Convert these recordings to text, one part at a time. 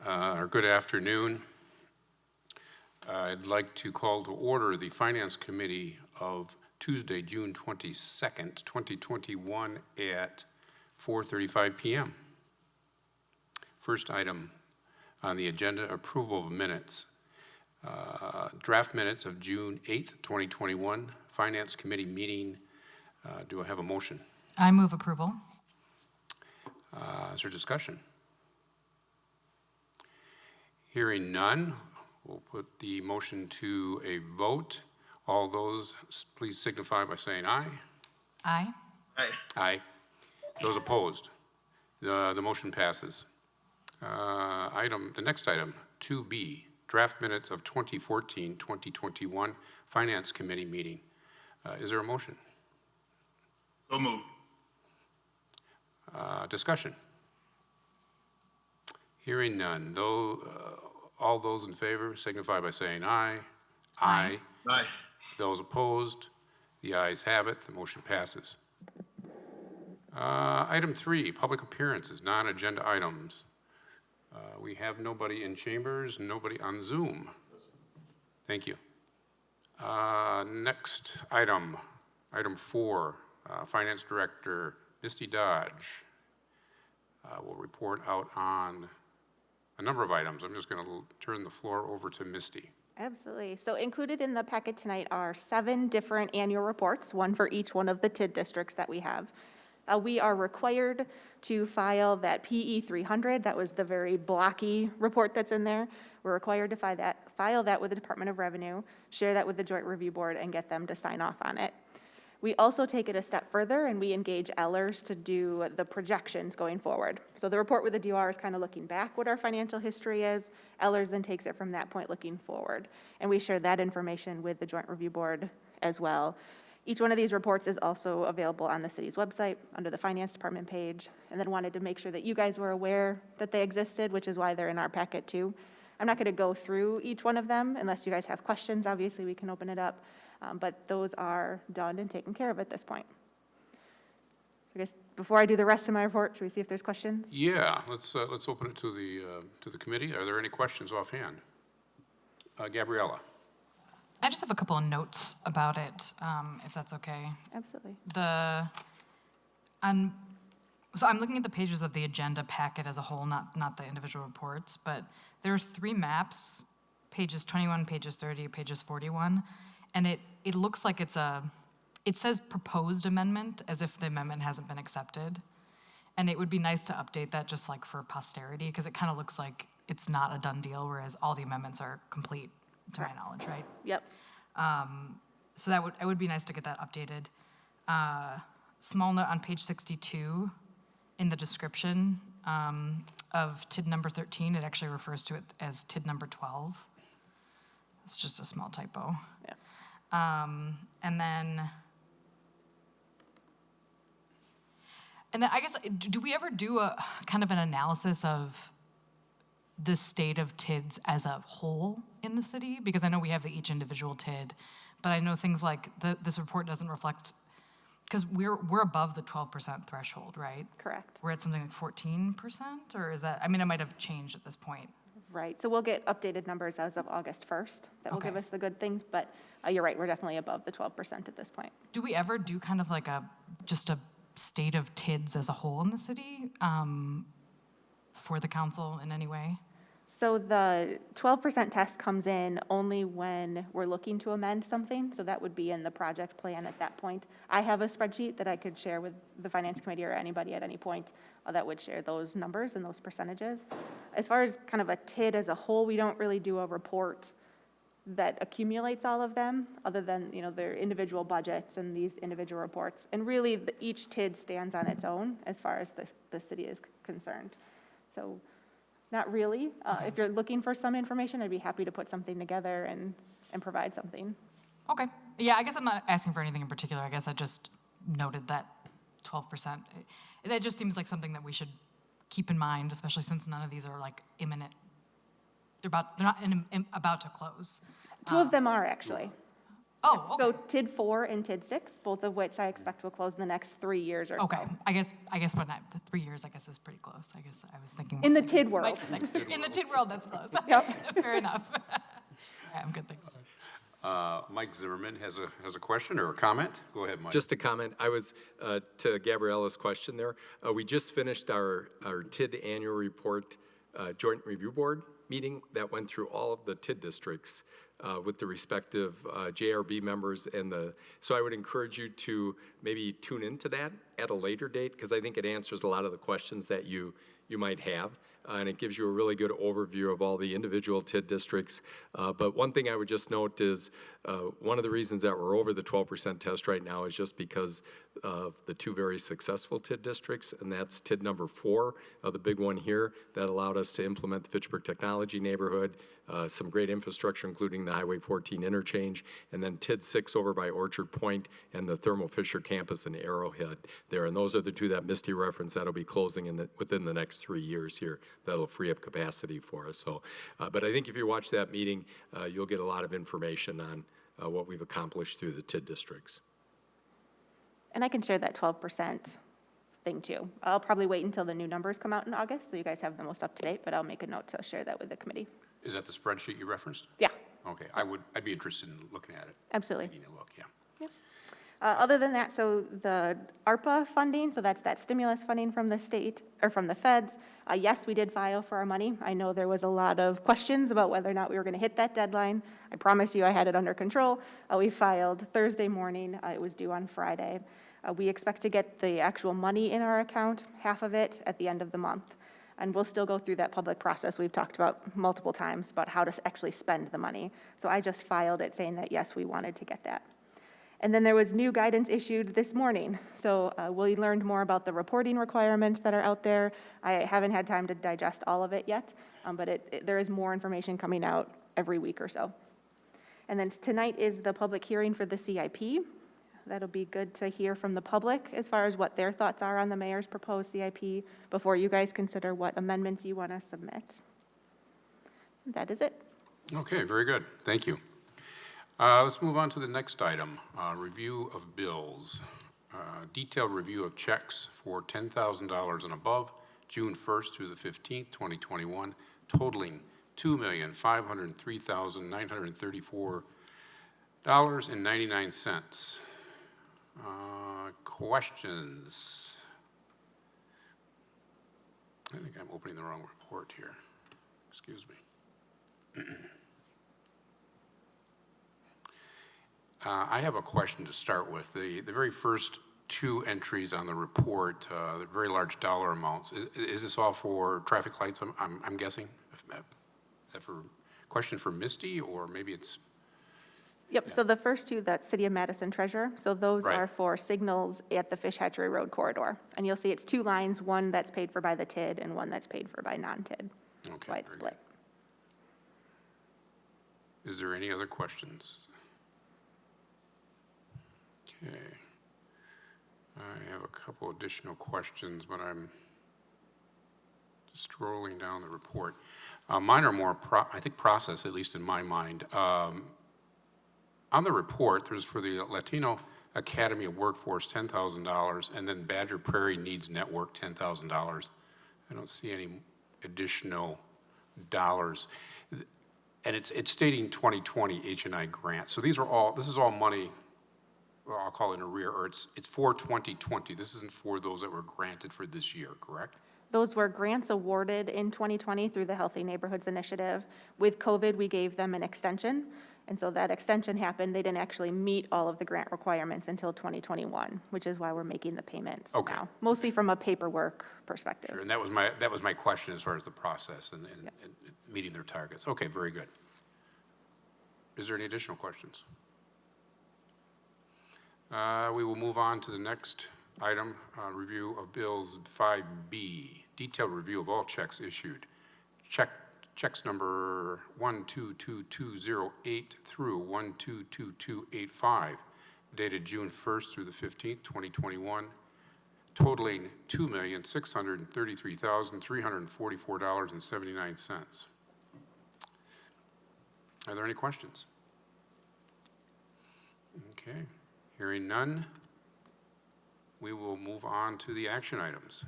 or good afternoon. I'd like to call to order the Finance Committee of Tuesday, June 22nd, 2021 at 4:35 p.m. First item on the agenda, approval of minutes. Draft minutes of June 8th, 2021, Finance Committee meeting. Do I have a motion? I move approval. Is there discussion? Hearing none, we'll put the motion to a vote. All those, please signify by saying aye. Aye. Aye. Aye. Those opposed? The motion passes. The next item, 2B, draft minutes of 2014-2021 Finance Committee meeting. Is there a motion? So moved. Discussion. Hearing none. All those in favor signify by saying aye. Aye. Aye. Those opposed? The ayes have it. The motion passes. Item 3, public appearances, non-agenda items. We have nobody in chambers, nobody on Zoom. Thank you. Next item, item 4, Finance Director Misty Dodge will report out on a number of items. I'm just going to turn the floor over to Misty. Absolutely. So included in the packet tonight are 7 different annual reports, one for each one of the TID districts that we have. We are required to file that PE 300. That was the very blocky report that's in there. We're required to file that with the Department of Revenue, share that with the Joint Review Board, and get them to sign off on it. We also take it a step further and we engage Ellers to do the projections going forward. So the report with the DOR is kind of looking back what our financial history is. Ellers then takes it from that point looking forward. And we share that information with the Joint Review Board as well. Each one of these reports is also available on the city's website under the Finance Department page, and then wanted to make sure that you guys were aware that they existed, which is why they're in our packet too. I'm not going to go through each one of them unless you guys have questions. Obviously, we can open it up. But those are done and taken care of at this point. So I guess before I do the rest of my report, should we see if there's questions? Yeah, let's open it to the committee. Are there any questions offhand? Gabriella. I just have a couple of notes about it, if that's okay. Absolutely. So I'm looking at the pages of the agenda packet as a whole, not the individual reports, but there are 3 maps, pages 21, pages 30, pages 41, and it looks like it says proposed amendment as if the amendment hasn't been accepted. And it would be nice to update that just like for posterity, because it kind of looks like it's not a done deal, whereas all the amendments are complete, to my knowledge, right? Yep. So it would be nice to get that updated. Small note on page 62, in the description of TID number 13, it actually refers to it as TID number 12. It's just a small typo. Yeah. And then I guess, do we ever do a kind of an analysis of the state of TIDs as a whole in the city? Because I know we have each individual TID, but I know things like this report doesn't reflect, because we're above the 12% threshold, right? Correct. We're at something like 14%, or is that, I mean, it might have changed at this point. Right. So we'll get updated numbers as of August 1st. That will give us the good things, but you're right, we're definitely above the 12% at this point. Do we ever do kind of like just a state of TIDs as a whole in the city for the council in any way? So the 12% test comes in only when we're looking to amend something, so that would be in the project plan at that point. I have a spreadsheet that I could share with the Finance Committee or anybody at any point that would share those numbers and those percentages. As far as kind of a TID as a whole, we don't really do a report that accumulates all of them, other than, their individual budgets and these individual reports. And really, each TID stands on its own as far as the city is concerned. So not really. If you're looking for some information, I'd be happy to put something together and provide something. Okay. Yeah, I guess I'm not asking for anything in particular. I guess I just noted that 12%. That just seems like something that we should keep in mind, especially since none of these are like imminent. They're not about to close. 2 of them are actually. Oh, So okay. TID 4 and TID 6, both of which I expect will close in the next 3 years or so. Okay, I guess when the 3 years, I guess, is pretty close. I guess I was thinking. In the like, TID world. like next year. In the TID world, that's close. Yep. Fair enough. Yeah, I'm good, thanks. Mike Zimmerman has a question or a comment. Go ahead, Mike. Just a comment. I was, to Gabriella's question there, we just finished our TID annual report joint review board meeting that went through all of the TID districts with the respective JRB members so I would encourage you to maybe tune into that at a later date because I think it answers a lot of the questions that you might have. And it gives you a really good overview of all the individual TID districts. But one thing I would just note is one of the reasons that we're over the 12% test right now is just because of the two very successful TID districts, and that's TID number 4, the big one here, that allowed us to implement the Fitchburg Technology Neighborhood, some great infrastructure, including the Highway 14 interchange, and then TID 6 over by Orchard Point and the Thermo Fisher campus in Arrowhead there. And those are the two that Misty referenced that'll be closing within the next 3 years here. That'll free up capacity for us. So, but I think if you watch that meeting, you'll get a lot of information on what we've accomplished through the TID districts. And I can share that 12% thing too. I'll probably wait until the new numbers come out in August, so you guys have the most up to date, but I'll make a note to share that with the committee. Is that the spreadsheet you referenced? Yeah, Okay, I'd be interested in looking at it. absolutely. Taking a look, yeah. Other than that, so the ARPA funding, so that's that stimulus funding from the state, or from the feds, yes, we did file for our money. I know there was a lot of questions about whether or not we were going to hit that deadline. I promise you I had it under control. We filed Thursday morning. It was due on Friday. We expect to get the actual money in our account, half of it, at the end of the month. And we'll still go through that public process we've talked about multiple times about how to actually spend the money. So I just filed it saying that, yes, we wanted to get that. And then there was new guidance issued this morning. So we learned more about the reporting requirements that are out there. I haven't had time to digest all of it yet, but there is more information coming out every week or so. And then tonight is the public hearing for the CIP. That'll be good to hear from the public as far as what their thoughts are on the mayor's proposed CIP before you guys consider what amendments you want to submit. That is it. Okay, very good. Thank you. Let's move on to the next item, review of bills. Detailed review of checks for $10,000 and above, June 1st through the 15th, 2021, totaling $2,503,934.99. Questions? I think I'm opening the wrong report here. Excuse me. I have a question to start with. The very first two entries on the report, the very large dollar amounts, is this all for traffic lights, I'm guessing? Is that for, question for Misty, or maybe it's? Yep, so the first two, that's City of Madison Treasurer, so those Right. are for signals at the Fish Hatchery Road corridor. And you'll see it's two lines, one that's paid for by the TID and one that's paid for by non-TID. Okay, Why it's very split. good. Is there any other questions? Okay. I have a couple additional questions, but I'm just scrolling down the report. Mine are more, I think, process, at least in my mind. On the report, there's for the Latino Academy of Workforce, $10,000, and then Badger Prairie Needs Network, $10,000. I don't see any additional dollars. And it's stating 2020 H&I grant. So this is all money, well, I'll call it in arrear, or it's for 2020. This isn't for those that were granted for this year, correct? Those were grants awarded in 2020 through the Healthy Neighborhoods Initiative. With COVID, we gave them an extension. And so that extension happened. They didn't actually meet all of the grant requirements until 2021, which is why we're making the payments Okay. now, mostly from a paperwork perspective. Sure, and that was my question as far as the process and meeting their targets. Okay, very good. Is there any additional questions? We will move on to the next item, review of bills 5B, detailed review of all checks issued. Checks number 122208 through 122285, dated June 1st through the 15th, 2021, totaling $2,633,344.79. Are there any questions? Okay, hearing none, we will move on to the action items,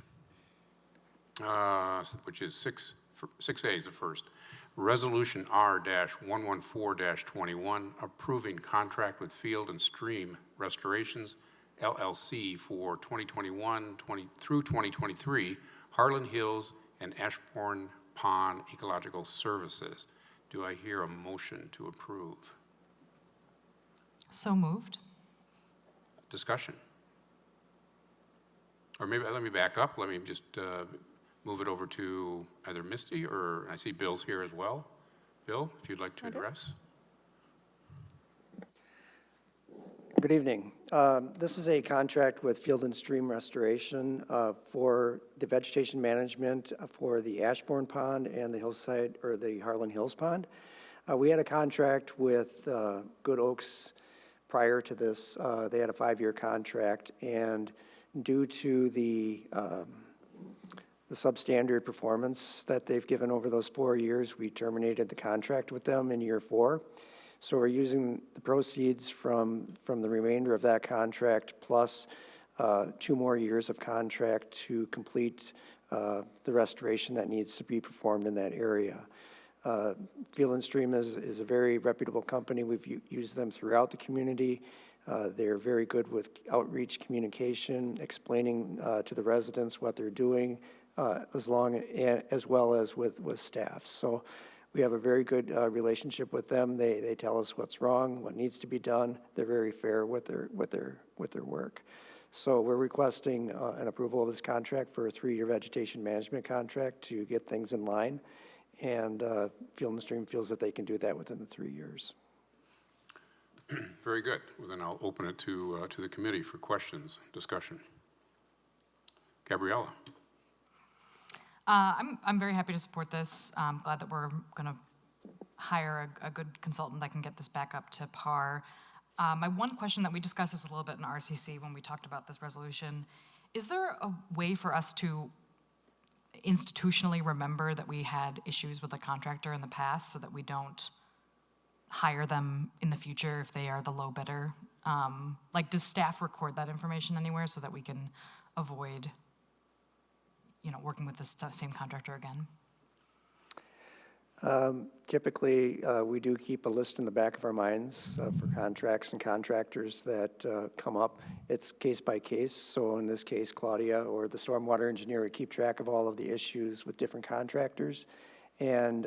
which is 6A is the first. Resolution R-114-21, approving contract with Field and Stream Restorations LLC for 2021 through 2023, Harlan Hills and Ashborne Pond Ecological Services. Do I hear a motion to approve? So moved. Discussion? Or maybe, let me back up. Let me just move it over to either Misty or, I see Bill's here as well. Bill, if you'd like to address. Good evening. This is a contract with Field and Stream Restoration for the vegetation management for the Ashborne Pond and the Hillside, or the Harlan Hills Pond. We had a contract with Good Oaks prior to this. They had a 5-year contract, and due to the substandard performance that they've given over those 4 years, we terminated the contract with them in year 4. So we're using the proceeds from the remainder of that contract plus 2 more years of contract to complete the restoration that needs to be performed in that area. Field and Stream is a very reputable company. We've used them throughout the community. They're very good with outreach communication, explaining to the residents what they're doing, as well as with staff. So we have a very good relationship with them. They tell us what's wrong, what needs to be done. They're very fair with their work. So we're requesting an approval of this contract for a 3-year vegetation management contract to get things in line. And Field and Stream feels that they can do that within the 3 years. Very good. Well, then I'll open it to the committee for questions, discussion. Gabriella. I'm very happy to support this. I'm glad that we're going to hire a good consultant that can get this back up to par. My one question that we discussed this a little bit in RCC when we talked about this resolution, is there a way for us to institutionally remember that we had issues with a contractor in the past so that we don't hire them in the future if they are the low bidder? Like, does staff record that information anywhere so that we can avoid, working with this same contractor again? Typically, we do keep a list in the back of our minds for contracts and contractors that come up. It's case by case. So in this case, Claudia or the stormwater engineer would keep track of all of the issues with different contractors. And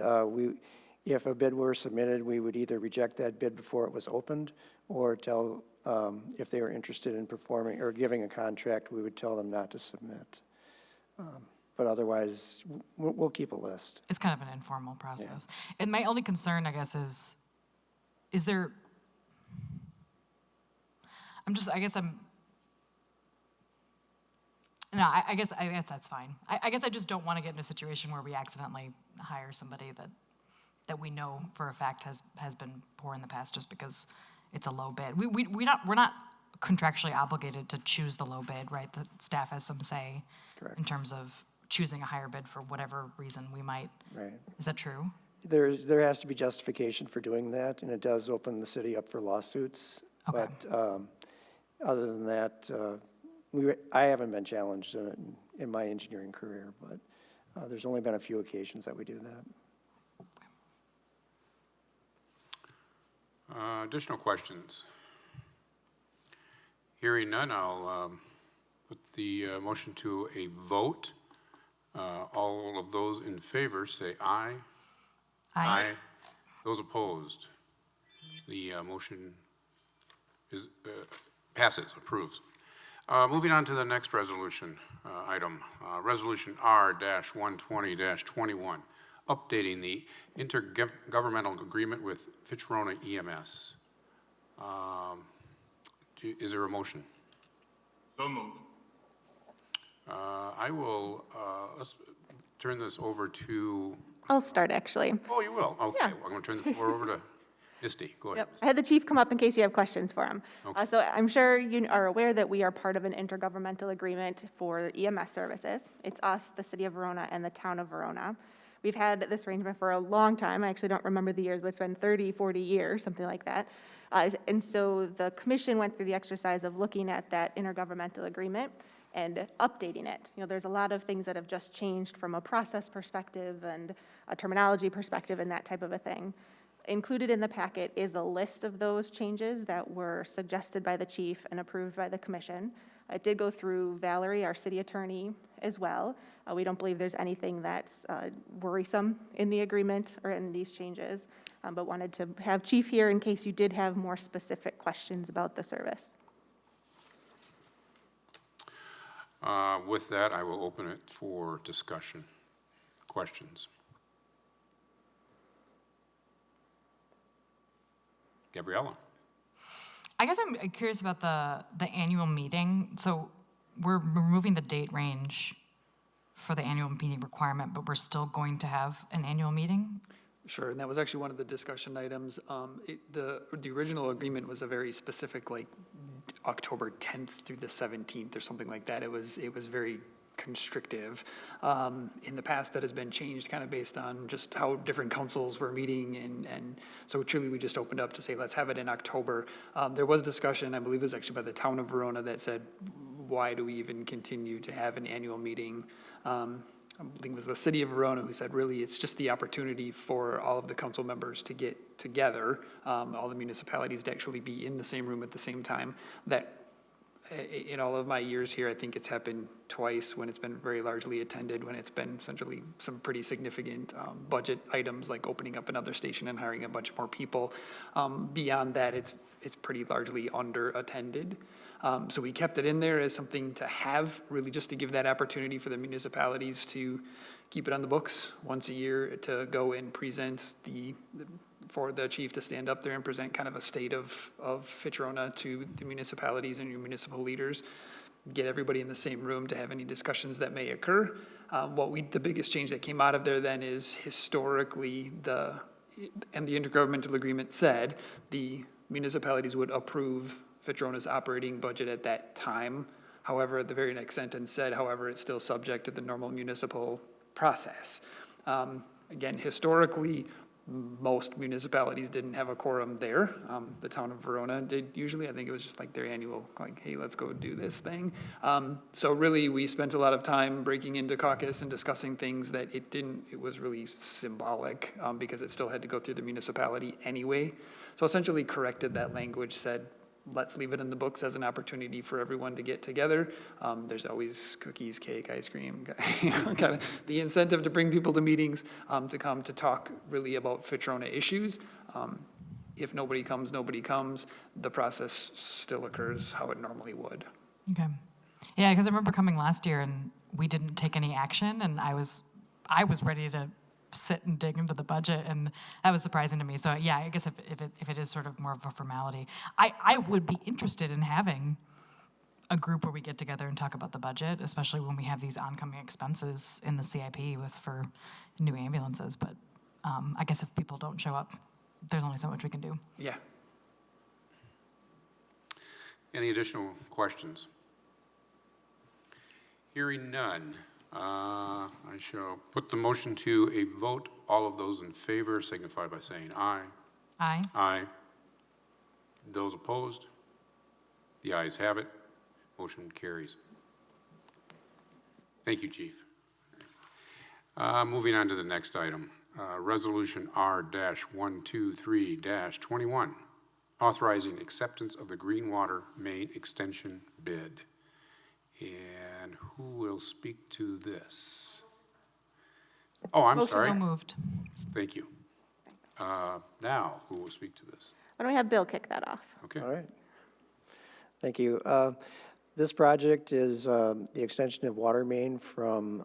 if a bid were submitted, we would either reject that bid before it was opened or tell, if they were interested in performing or giving a contract, we would tell them not to submit. But otherwise, we'll keep a list. It's kind of an informal process. Yeah. And my only concern, I guess, is there, I guess that's fine. I guess I just don't want to get in a situation where we accidentally hire somebody that we know for a fact has been poor in the past just because it's a low bid. We're not contractually obligated to choose the low bid, right? The staff has some say. Correct. In terms of choosing a higher bid for whatever reason we might. Right. Is that true? There has to be justification for doing that, and it does open the city up for lawsuits. Okay. But other than that, I haven't been challenged in my engineering career, but there's only been a few occasions that we do that. Additional questions? Hearing none, I'll put the motion to a vote. All of those in favor say aye. Aye. Those opposed? The motion passes, approves. Moving on to the next resolution item, Resolution R-120-21, updating the intergovernmental agreement with Fitchburg EMS. Is there a motion? So moved. I will, let's turn this over to. I'll start, actually. Oh, you will? Okay. Yeah. I'm going to turn the floor over to Misty. Go ahead. Yep. I had the chief come up in case you have questions for him. Okay. So I'm sure you are aware that we are part of an intergovernmental agreement for EMS services. It's us, the city of Verona, and the town of Verona. We've had this arrangement for a long time. I actually don't remember the years, but it's been 30, 40 years, something like that. And so the commission went through the exercise of looking at that intergovernmental agreement and updating it. You know, there's a lot of things that have just changed from a process perspective and a terminology perspective and that type of a thing. Included in the packet is a list of those changes that were suggested by the chief and approved by the commission. It did go through Valerie, our city attorney, as well. We don't believe there's anything that's worrisome in the agreement or in these changes, but wanted to have chief here in case you did have more specific questions about the service. With that, I will open it for discussion. Questions? Gabriella? I guess I'm curious about the annual meeting. So we're removing the date range for the annual meeting requirement, but we're still going to have an annual meeting? Sure, and that was actually one of the discussion items. The original agreement was a very specific, like October 10th through the 17th or something like that. It was very constrictive. In the past, that has been changed kind of based on just how different councils were meeting, and so truly we just opened up to say, let's have it in October. There was discussion, I believe it was actually by the town of Verona, that said, why do we even continue to have an annual meeting? I think it was the city of Verona who said, really, it's just the opportunity for all of the council members to get together, all the municipalities to actually be in the same room at the same time. That in all of my years here, I think it's happened twice when it's been very largely attended, when it's been essentially some pretty significant budget items like opening up another station and hiring a bunch more people. Beyond that, it's pretty largely under-attended. So we kept it in there as something to have, really just to give that opportunity for the municipalities to keep it on the books once a year, to go and present for the chief to stand up there and present kind of a state of Fitchburg to the municipalities and your municipal leaders, get everybody in the same room to have any discussions that may occur. The biggest change that came out of there then is historically and the intergovernmental agreement said the municipalities would approve Fitchburg's operating budget at that time. However, the very next sentence said, however, it's still subject to the normal municipal process. Again, historically, most municipalities didn't have a quorum there. The town of Verona did usually. I think it was just like their annual, like, hey, let's go do this thing. So really, we spent a lot of time breaking into caucus and discussing things that it was really symbolic because it still had to go through the municipality anyway. So essentially corrected that language, said, let's leave it in the books as an opportunity for everyone to get together. There's always cookies, cake, ice cream, kind of the incentive to bring people to meetings, to come to talk really about Fitchburg issues. If nobody comes, nobody comes. The process still occurs how it normally would. Okay. Yeah, because I remember coming last year and we didn't take any action, and I was ready to sit and dig into the budget, and that was surprising to me. So yeah, I guess if it is sort of more of a formality, I would be interested in having a group where we get together and talk about the budget, especially when we have these oncoming expenses in the CIP for new ambulances. But I guess if people don't show up, there's only so much we can do. Yeah. Any additional questions? Hearing none, I shall put the motion to a vote. All of those in favor signify by saying aye. Aye. Aye. Those opposed? The ayes have it. Motion carries. Thank you, Chief. Moving on to the next item, Resolution R-123-21, authorizing acceptance of the Greenwater Main Extension bid. And who will speak to this? Oh, I'm sorry. So moved. Thank you. Now, who will speak to this? Why don't we have Bill kick that off? Okay. All right. Thank you. This project is the extension of water main from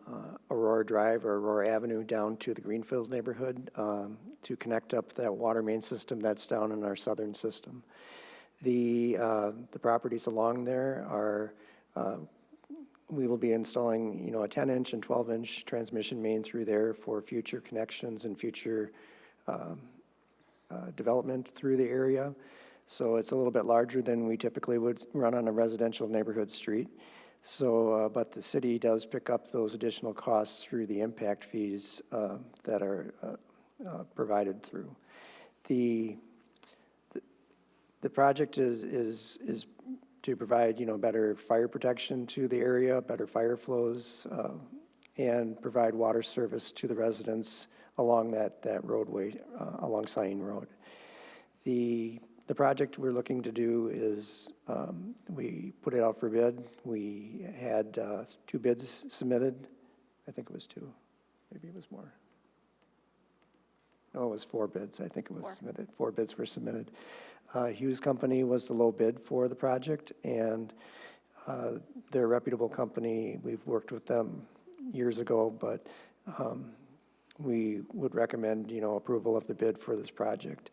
Aurora Drive or Aurora Avenue down to the Greenfield neighborhood to connect up that water main system that's down in our southern system. The properties along there are, we will be installing, a 10-inch and 12-inch transmission main through there for future connections and future development through the area. So it's a little bit larger than we typically would run on a residential neighborhood street. So, but the city does pick up those additional costs through the impact fees that are provided through. The The project is to provide, better fire protection to the area, better fire flows, and provide water service to the residents along that roadway, along Sign Road. The project we're looking to do is, we put it out for bid. We had 2 bids submitted. I think it was 2. Maybe it was more. No, it was 4 bids. I think it was submitted. 4 bids were submitted. Hughes Company was the low bid for the project, and they're a reputable company. We've worked with them years ago, but we would recommend, approval of the bid for this project.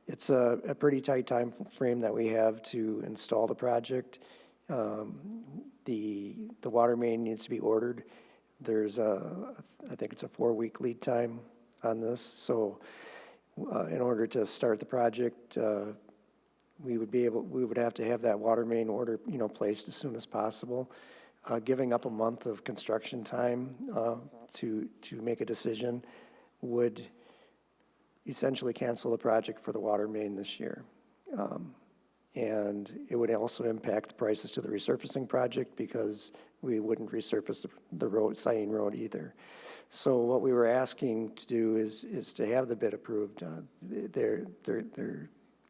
It's a pretty tight time frame that we have to install the project. The water main needs to be ordered. There's I think it's a 4-week lead time on this. So in order to start the project, we would have to have that water main order, placed as soon as possible. Giving up a month of construction time to make a decision would essentially cancel the project for the water main this year. And it would also impact the prices to the resurfacing project because we wouldn't resurface the road, Sign Road either. So what we were asking to do is to have the bid approved.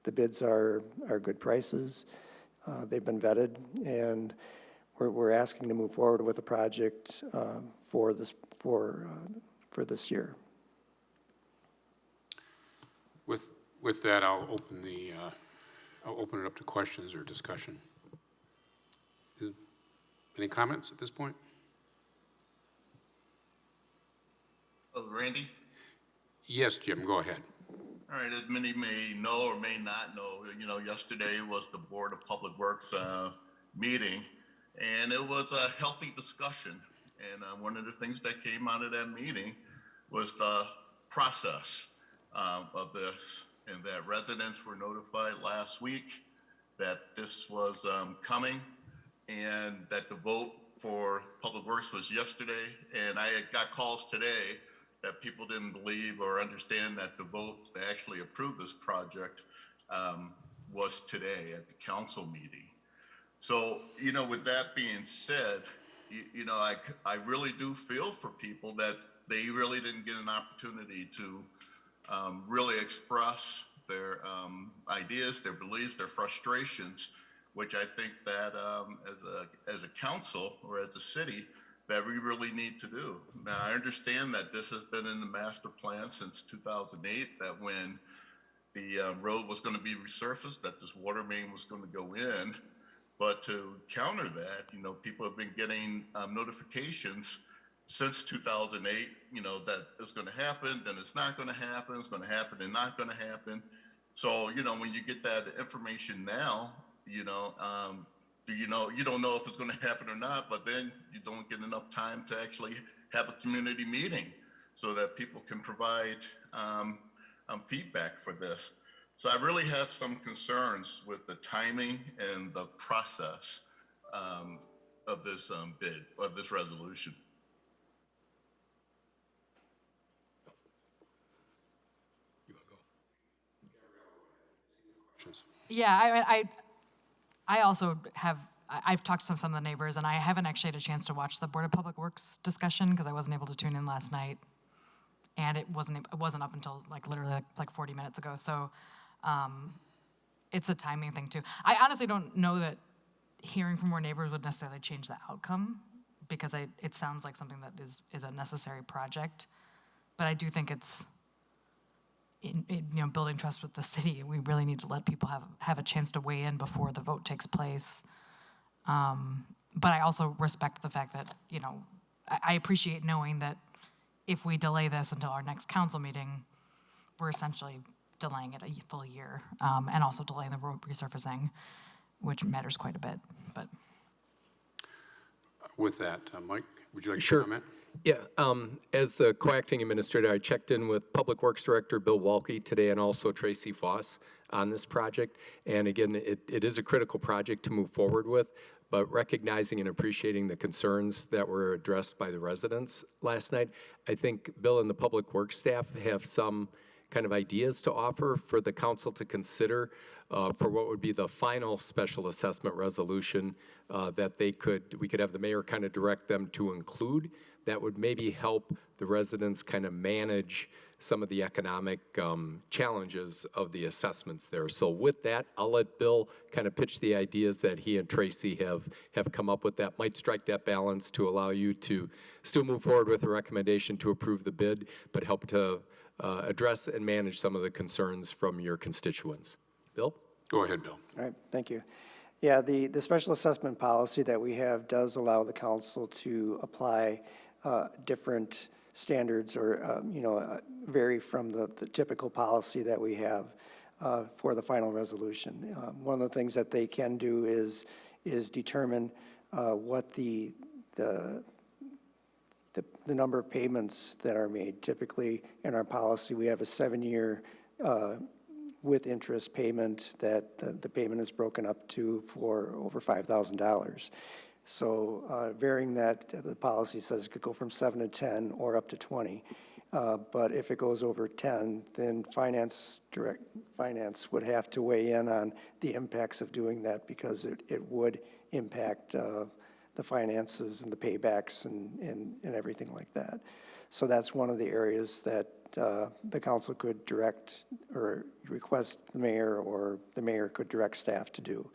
The bids are good prices. They've been vetted, and we're asking to move forward with the project for this year. With that, I'll open it up to questions or discussion. Any comments at this point? Randy? Yes, Jim, go ahead. All right, as many may know or may not know, yesterday was the Board of Public Works meeting, and it was a healthy discussion. And one of the things that came out of that meeting was the process of this, and that residents were notified last week that this was coming, and that the vote for Public Works was yesterday. And I got calls today that people didn't believe or understand that the vote to actually approve this project was today at the council meeting. So, with that being said, I really do feel for people that they really didn't get an opportunity to really express their ideas, their beliefs, their frustrations, which I think that as a council or as a city, that we really need to do. Now, I understand that this has been in the master plan since 2008, that when the road was going to be resurfaced, that this water main was going to go in. But to counter that, people have been getting notifications since 2008, that it's going to happen, then it's not going to happen, it's going to happen and not going to happen. So, when you get that information now, you don't know if it's going to happen or not, but then you don't get enough time to actually have a community meeting so that people can provide feedback for this. So I really have some concerns with the timing and the process of this bid, of this resolution. Yeah, I also have, I've talked to some of the neighbors, and I haven't actually had a chance to watch the Board of Public Works discussion because I wasn't able to tune in last night, and it wasn't up until literally 40 minutes ago. So it's a timing thing too. I honestly don't know that hearing from more neighbors would necessarily change the outcome, because it sounds like something that is a necessary project, but I do think it's building trust with the city. We really need to let people have a chance to weigh in before the vote takes place. But I also respect the fact that, I appreciate knowing that if we delay this until our next council meeting, we're essentially delaying it a full year, and also delaying the road resurfacing, which matters quite a bit. But With that, Mike, would you like to Sure. comment? Yeah, as the co-acting administrator, I checked in with Public Works Director Bill Walke today, and also Tracy Foss on this project. And again, it is a critical project to move forward with, but recognizing and appreciating the concerns that were addressed by the residents last night, I think Bill and the Public Works staff have some kind of ideas to offer for the council to consider for what would be the final special assessment resolution that we could have the mayor kind of direct them to include. That would maybe help the residents kind of manage some of the economic challenges of the assessments there. So with that, I'll let Bill kind of pitch the ideas that he and Tracy have come up with that might strike that balance to allow you to still move forward with a recommendation to approve the bid, but help to address and manage some of the concerns from your constituents. Bill? Go ahead, Bill. All right, thank you. Yeah, the special assessment policy that we have does allow the council to apply different standards or, vary from the typical policy that we have for the final resolution. One of the things that they can do is determine what the number of payments that are made. Typically, in our policy, we have a 7-year with interest payment that the payment is broken up to for over $5,000. So varying that, the policy says it could go from 7 to 10 or up to 20. But if it goes over 10, then direct finance would have to weigh in on the impacts of doing that, because it would impact the finances and the paybacks and everything like that. So that's one of the areas that the council could direct or request the mayor, or the mayor could direct staff to do.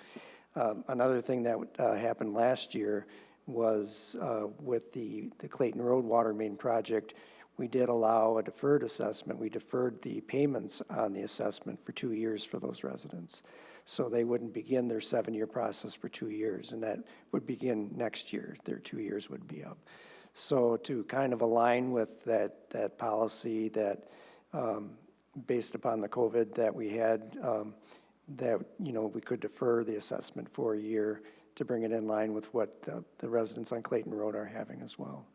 Another thing that happened last year was with the Clayton Road water main project, we did allow a deferred assessment. We deferred the payments on the assessment for 2 years for those residents. So they wouldn't begin their 7-year process for 2 years, and that would begin next year. Their 2 years would be up. So to kind of align with that policy that based upon the COVID that we had, that, we could defer the assessment for a year to bring it in line with what the residents on Clayton Road are having as well.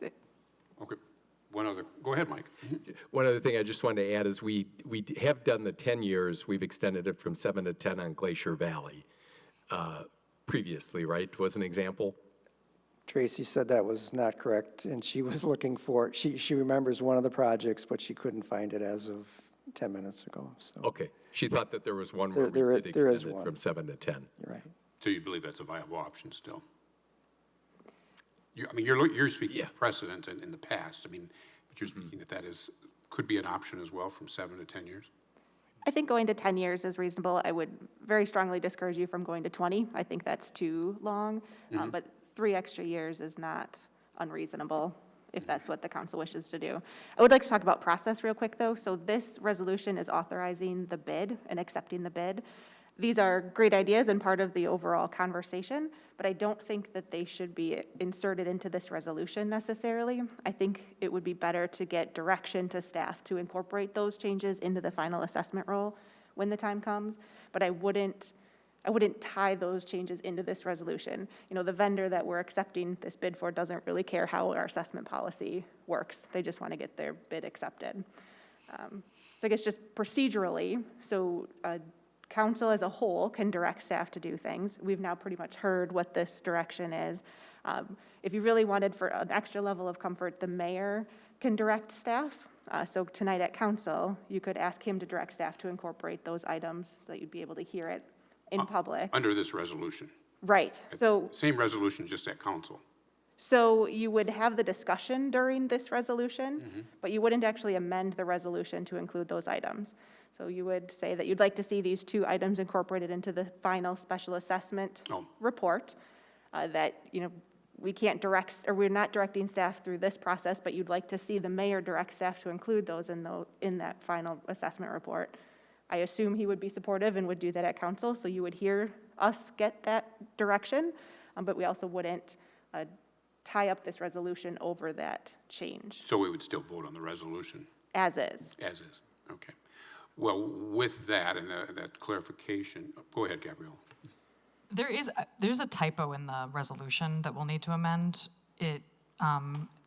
Okay. Go ahead, Mike. One other thing I just wanted to add is we have done the 10 years. We've extended it from 7 to 10 on Glacier Valley previously, right? Was an example? Tracy said that was not correct, and she was looking for, she remembers one of the projects, but she couldn't find it as of 10 minutes ago. So. Okay. She thought that there was one where There we did extend is it one. from 7 to 10. You're right. So you believe that's a viable option still? You're speaking of precedent in the past. But you're speaking that could be an option as well from 7 to 10 years? I think going to 10 years is reasonable. I would very strongly discourage you from going to 20. I think that's too long. But 3 extra years is not unreasonable, if that's what the council wishes to do. I would like to talk about process real quick, though. So this resolution is authorizing the bid and accepting the bid. These are great ideas and part of the overall conversation, but I don't think that they should be inserted into this resolution necessarily. I think it would be better to get direction to staff to incorporate those changes into the final assessment role when the time comes, but I wouldn't tie those changes into this resolution. The vendor that we're accepting this bid for doesn't really care how our assessment policy works. They just want to get their bid accepted. So I guess just procedurally, council as a whole can direct staff to do things. We've now pretty much heard what this direction is. If you really wanted for an extra level of comfort, the mayor can direct staff. So tonight at council, you could ask him to direct staff to incorporate those items so that you'd be able to hear it in public. Under this resolution? Right. So same resolution, just at council? So you would have the discussion during this resolution, but you wouldn't actually amend the resolution to include those items. So you would say that you'd like to see these 2 items incorporated into the final special assessment report, that, we can't direct, or we're not directing staff through this process, but you'd like to see the mayor direct staff to include those in that final assessment report. I assume he would be supportive and would do that at council, so you would hear us get that direction, but we also wouldn't tie up this resolution over that change. So we would still vote on the resolution? As is. As is, okay. Well, with that and that clarification, go ahead, Gabrielle. There's a typo in the resolution that we'll need to amend. The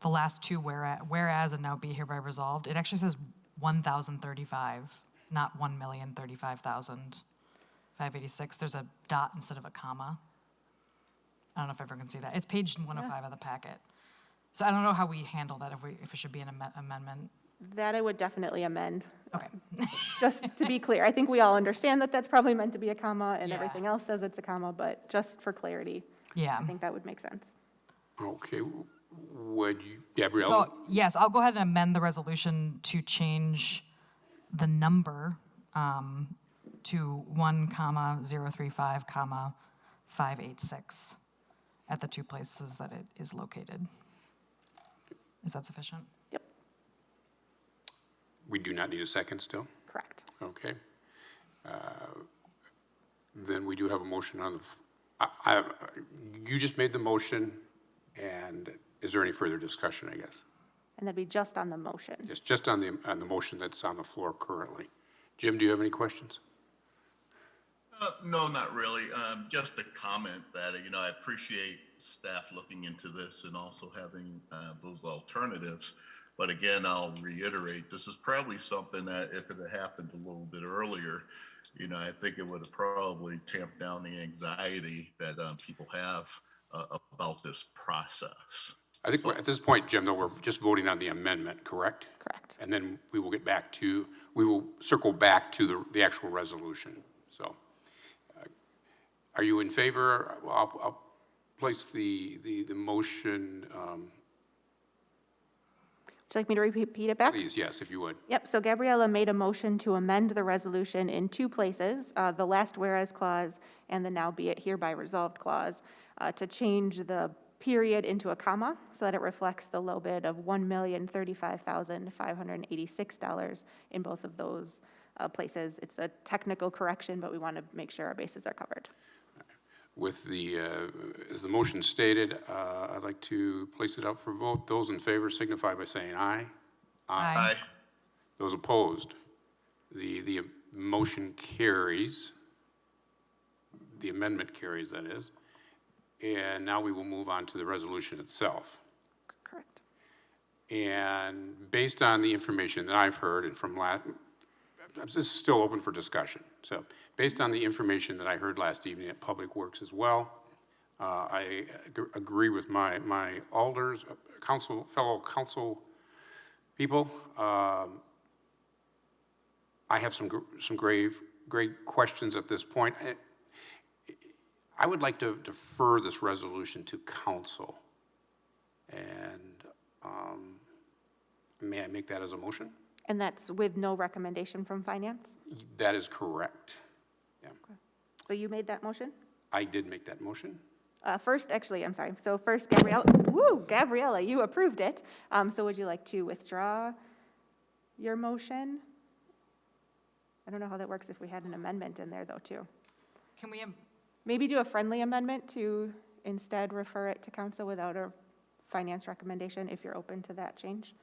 last 2 whereas and now be hereby resolved, it actually says 1,035, not 1,035,586. There's a dot instead of a comma. I don't know if everyone can see that. It's page 105 of the packet. So I don't know how we handle that, if it should be an amendment. That I would definitely amend. Okay. Just to be clear, I think we all understand that that's probably meant to be a comma and Yeah. everything else says it's a comma, but just for clarity, Yeah. I think that would make sense. Okay, would you, Gabrielle? So, yes, I'll go ahead and amend the resolution to change the number to 1,035, 586 at the two places that it is located. Is that sufficient? Yep, We do not need a second still? correct. Okay. Then we do have a motion on the, you just made the motion, and is there any further discussion, I guess? And that'd be just on the motion. Yes, just on the motion that's on the floor currently. Jim, do you have any questions? No, not really. Just a comment that, I appreciate staff looking into this and also having those alternatives. But again, I'll reiterate, this is probably something that if it had happened a little bit earlier, I think it would have probably tamped down the anxiety that people have about this process. I think at this point, Jim, though, we're just voting on the amendment, correct? Correct. And then we will circle back to the actual resolution. So, are you in favor? I'll place the motion, Would you like me to repeat it back? please, yes, if you would. Yep, so Gabriella made a motion to amend the resolution in two places, the last whereas clause and the now be it hereby resolved clause, to change the period into a comma so that it reflects the low bid of $1,035,586 in both of those places. It's a technical correction, but we want to make sure our bases are covered. With as the motion stated, I'd like to place it up for vote. Those in favor signify by saying aye. Aye. Those opposed, the motion carries. The amendment carries, that is. And now we will move on to the resolution itself. Correct. And based on the information that I've heard and this is still open for discussion. So based on the information that I heard last evening at Public Works as well, I agree with my alders, fellow council people. I have some great questions at this point. I would like to defer this resolution to council. And may I make that as a motion? And that's with no recommendation from finance? That is correct. Yeah, So you made that motion? I did make that motion. First, actually, I'm sorry. So first, Gabriella, you approved it. So would you like to withdraw your motion? I don't know how that works if we had an amendment in there, though, too. Can we, Maybe do a friendly amendment to instead refer it to council without a finance recommendation, if you're open to that change?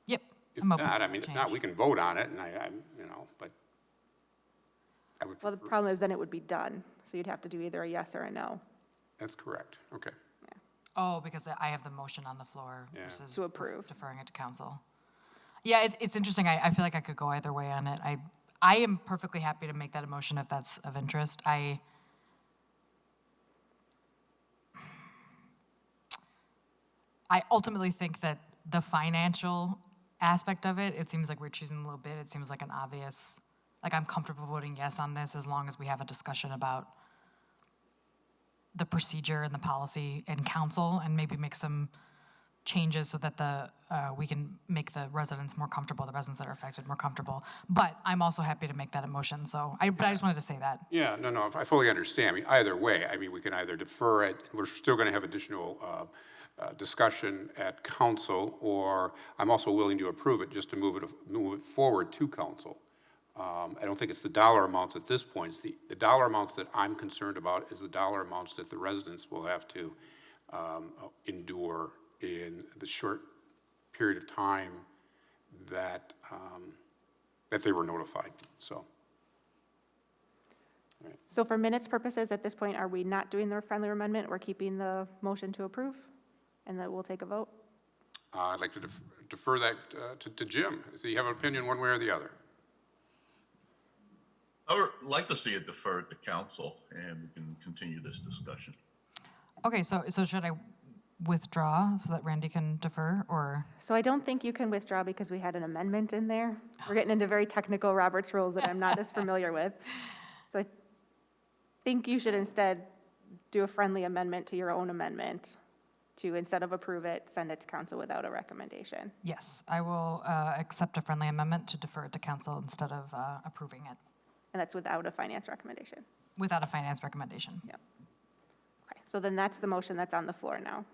yep. If I'm open not, to I mean, if change. not, we can vote on it, and but I would Well, the prefer, problem is then it would be done. So you'd have to do either a yes or a no that's correct, okay. Oh, because I have the motion on the floor Yeah. versus to approve. deferring it to council. Yeah, it's interesting. I feel like I could go either way on it. I am perfectly happy to make that a motion if that's of interest. I ultimately think that the financial aspect of it, it seems like we're choosing a little bit. It seems like an obvious, like I'm comfortable voting yes on this as long as we have a discussion about the procedure and the policy in council and maybe make some changes so that we can make the residents more comfortable, the residents that are affected more comfortable. But I'm also happy to make that a motion, but I just wanted to say that. Yeah, no, I fully understand. I mean, either way, we can either defer it, we're still going to have additional discussion at council, or I'm also willing to approve it just to move it forward to council. I don't think it's the dollar amounts at this point. It's the dollar amounts that I'm concerned about is the dollar amounts that the residents will have to endure in the short period of time that they were notified, so. So for minutes purposes, at this point, are we not doing the friendly amendment? We're keeping the motion to approve? And that we'll take a vote? I'd like to defer that to Jim. Does he have an opinion one way or the other? I would like to see it deferred to council and we can continue this discussion. Okay, so should I withdraw so that Randy can defer, or? So I don't think you can withdraw because we had an amendment in there. We're getting into very technical Roberts rules that I'm not as familiar with. So I think you should instead do a friendly amendment to your own amendment to, instead of approve it, send it to council without a recommendation. Yes, I will accept a friendly amendment to defer it to council instead of approving it And that's without a finance recommendation. without a finance recommendation. Yep. Okay, so then that's the motion that's on the floor now.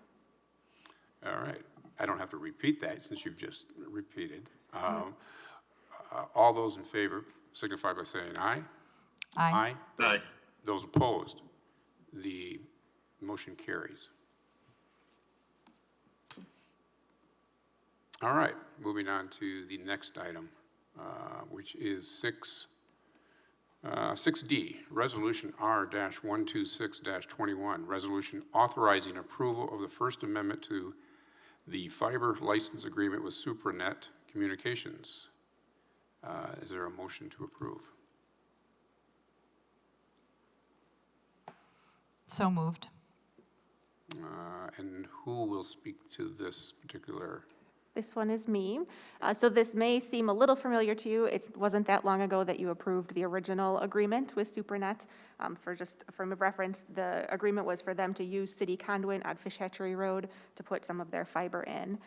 All right. I don't have to repeat that since you've just repeated. All those in favor signify by saying aye. Aye. Aye. Those opposed, the motion carries. All right, moving on to the next item, which is 6D, Resolution R-126-21, resolution authorizing approval of the First Amendment to the fiber license agreement with Supranet Communications. Is there a motion to approve? So moved. And who will speak to this particular? This one is me. So this may seem a little familiar to you. It wasn't that long ago that you approved the original agreement with Supranet. For just from a reference, the agreement was for them to use city conduit on Fish Hatchery Road to put some of their fiber in.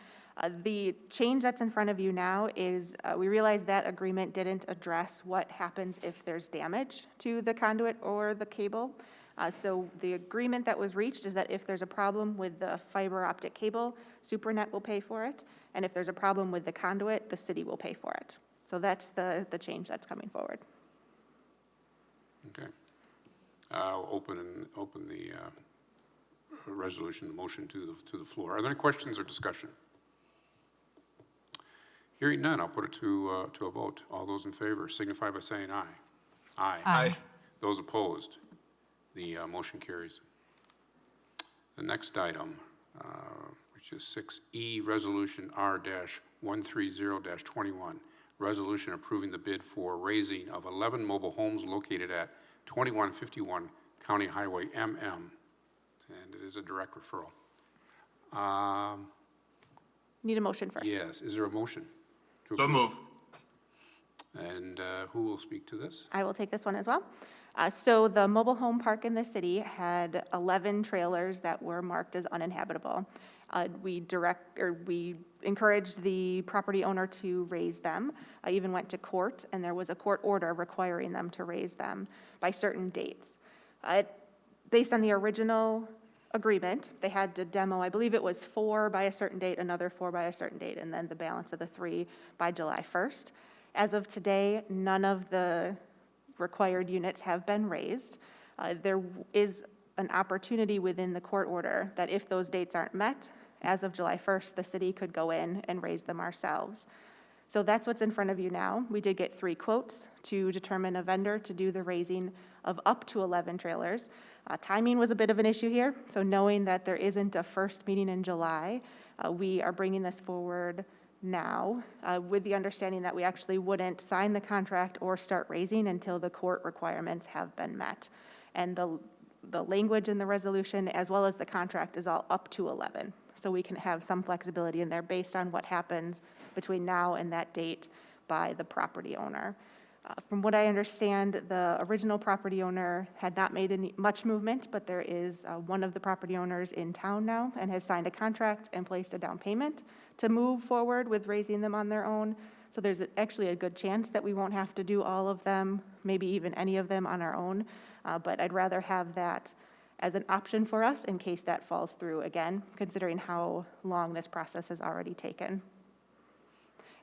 The change that's in front of you now is we realize that agreement didn't address what happens if there's damage to the conduit or the cable. So the agreement that was reached is that if there's a problem with the fiber optic cable, Supranet will pay for it. And if there's a problem with the conduit, the city will pay for it. So that's the change that's coming forward. Okay. I'll open the resolution, motion to the floor. Are there any questions or discussion? Hearing none, I'll put it to a vote. All those in favor signify by saying aye. Aye. Aye. Those opposed, the motion carries. The next item, which is 6E, Resolution R-130-21, resolution approving the bid for raising of 11 mobile homes located at 2151 County Highway MM, and it is a direct referral. Need a motion first. Yes, is there a motion? to So approve? move. And who will speak to this? I will take this one as well. So the mobile home park in the city had 11 trailers that were marked as uninhabitable. We encouraged the property owner to raise them. I even went to court, and there was a court order requiring them to raise them by certain dates. Based on the original agreement, they had to demo, I believe it was 4 by a certain date, another 4 by a certain date, and then the balance of the 3 by July 1st. As of today, none of the required units have been raised. There is an opportunity within the court order that if those dates aren't met, as of July 1st, the city could go in and raise them ourselves. So that's what's in front of you now. We did get 3 quotes to determine a vendor to do the raising of up to 11 trailers. Timing was a bit of an issue here, so knowing that there isn't a first meeting in July, we are bringing this forward now with the understanding that we actually wouldn't sign the contract or start raising until the court requirements have been met. And the language in the resolution as well as the contract is all up to 11. So we can have some flexibility in there based on what happens between now and that date by the property owner. From what I understand, the original property owner had not made much movement, but there is one of the property owners in town now and has signed a contract and placed a down payment to move forward with raising them on their own. So there's actually a good chance that we won't have to do all of them, maybe even any of them on our own. But I'd rather have that as an option for us in case that falls through again, considering how long this process has already taken.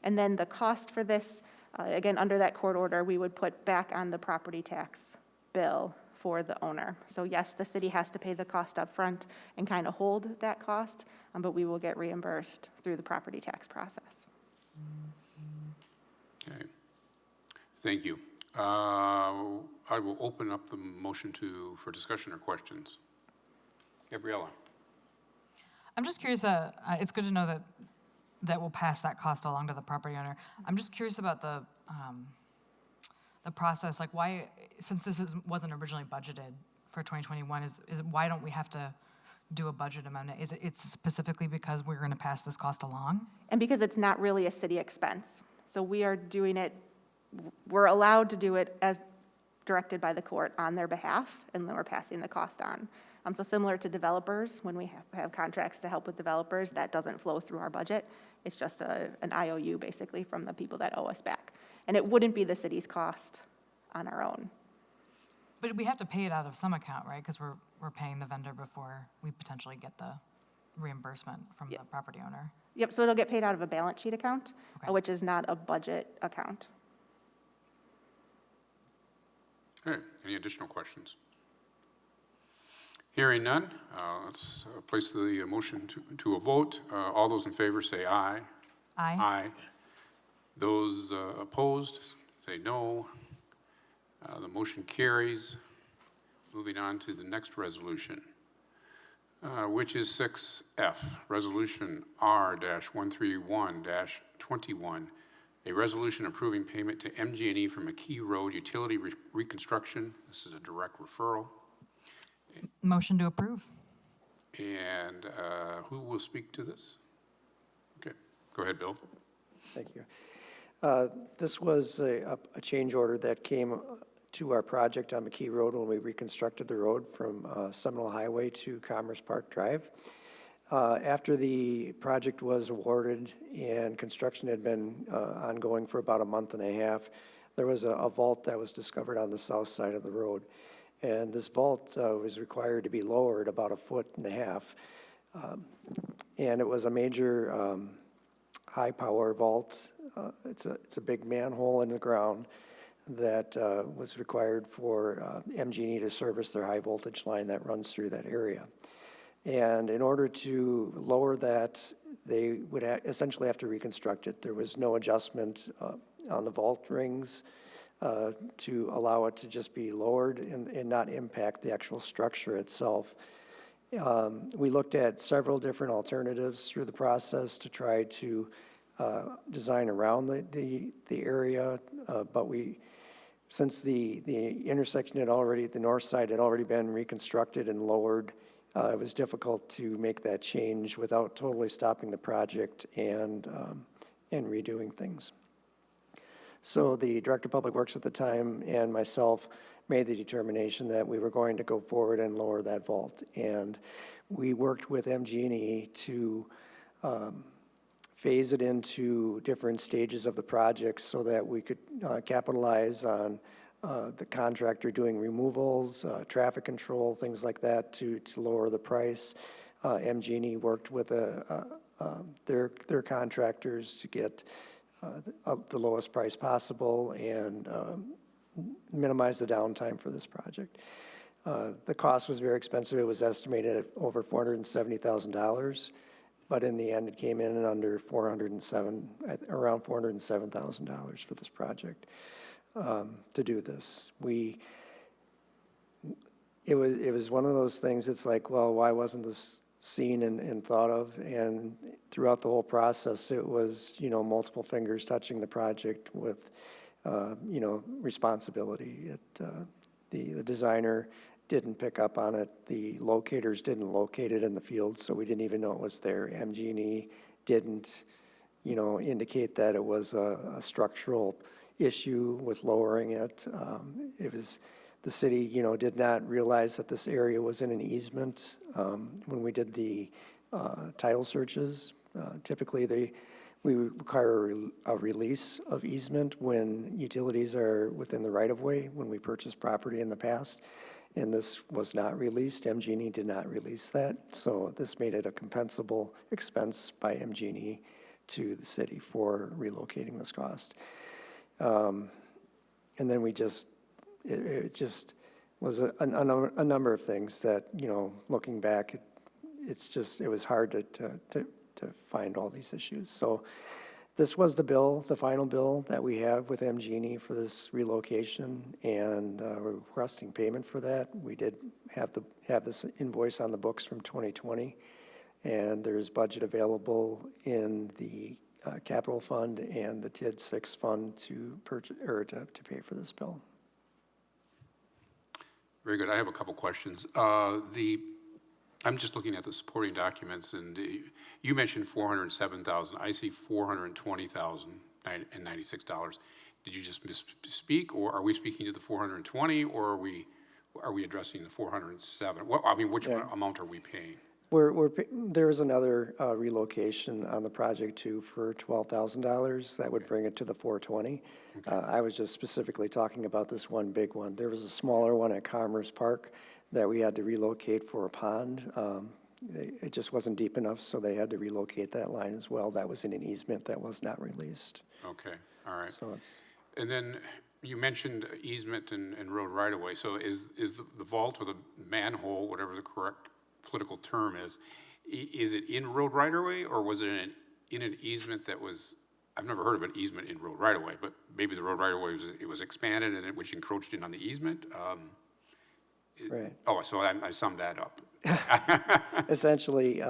And then the cost for this, again, under that court order, we would put back on the property tax bill for the owner. So yes, the city has to pay the cost up front and kind of hold that cost, but we will get reimbursed through the property tax process. Okay. Thank you. I will open up the motion for discussion or questions. Gabriella? I'm just curious, it's good to know that we'll pass that cost along to the property owner. I'm just curious about the process, like why, since this wasn't originally budgeted for 2021, why don't we have to do a budget amendment? It's specifically because we're going to pass this cost along? And because it's not really a city expense. So we are doing it, we're allowed to do it as directed by the court on their behalf, and then we're passing the cost on. So similar to developers, when we have contracts to help with developers, that doesn't flow through our budget. It's just an IOU basically from the people that owe us back. And it wouldn't be the city's cost on our own. But we have to pay it out of some account, right? Because we're paying the vendor before we potentially get the reimbursement from the property owner. Yep, so it'll get paid out of a balance sheet account, Okay. which is not a budget account. Okay, any additional questions? Hearing none, let's place the motion to a vote. All those in favor say aye. Aye. Aye. Those opposed say no. The motion carries. Moving on to the next resolution, which is 6F, Resolution R-131-21, a resolution approving payment to MG&E for McKee Road Utility Reconstruction. This is a direct referral. Motion to approve. And who will speak to this? Okay, go ahead, Bill. Thank you. This was a change order that came to our project on McKee Road when we reconstructed the road from Seminole Highway to Commerce Park Drive. After the project was awarded and construction had been ongoing for about a month and a half, there was a vault that was discovered on the south side of the road. And this vault was required to be lowered about 1.5 feet. And it was a major high-power vault. It's a big manhole in the ground that was required for MG&E to service their high-voltage line that runs through that area. And in order to lower that, they would essentially have to reconstruct it. There was no adjustment on the vault rings to allow it to just be lowered and not impact the actual structure itself. We looked at several different alternatives through the process to try to design around the area, but since the intersection the north side had already been reconstructed and lowered, it was difficult to make that change without totally stopping the project and redoing things. So the Director of Public Works at the time and myself made the determination that we were going to go forward and lower that vault. And we worked with MG&E to phase it into different stages of the project so that we could capitalize on the contractor doing removals, traffic control, things like that to lower the price. MG&E worked with their contractors to get the lowest price possible and minimize the downtime for this project. The cost was very expensive. It was estimated at over $470,000, but in the end, it came in around $407,000 for this project to do this. It was one of those things. It's like, well, why wasn't this seen and thought of? And throughout the whole process, it was, multiple fingers touching the project with, responsibility. The designer didn't pick up on it. The locators didn't locate it in the field, so we didn't even know it was there. MG&E didn't, indicate that it was a structural issue with lowering it. It was the city, did not realize that this area was in an easement. When we did the title searches, typically we require a release of easement when utilities are within the right-of-way, when we purchased property in the past. And this was not released. MG&E did not release that. So this made it a compensable expense by MG&E to the city for relocating this cost. And then it just was a number of things that, looking back, it was hard to find all these issues. So this was the final bill that we have with MG&E for this relocation, and we're requesting payment for that. We did have this invoice on the books from 2020, and there's budget available in the capital fund and the TID 6 fund to pay for this bill. Very good. I have a couple questions. I'm just looking at the supporting documents, and you mentioned 407,000. I see $420,096. Did you just misspeak, or are we speaking to the 420, or are we addressing the 407? What, I mean, which amount are we paying? There's another relocation on the project too for $12,000. That would bring it to the 420. I was just specifically talking about this one big one. There was a smaller one at Commerce Park that we had to relocate for a pond. It just wasn't deep enough, so they had to relocate that line as well. That was in an easement that was not released. Okay, all right. So it's, And then you mentioned easement and road right-of-way. So is the vault or the manhole, whatever the correct political term is it in road right-of-way, or was it in an easement that was, I've never heard of an easement in road right-of-way, but maybe the road right-of-way was expanded and which encroached in on the easement? right. Oh, so I summed that up. Essentially,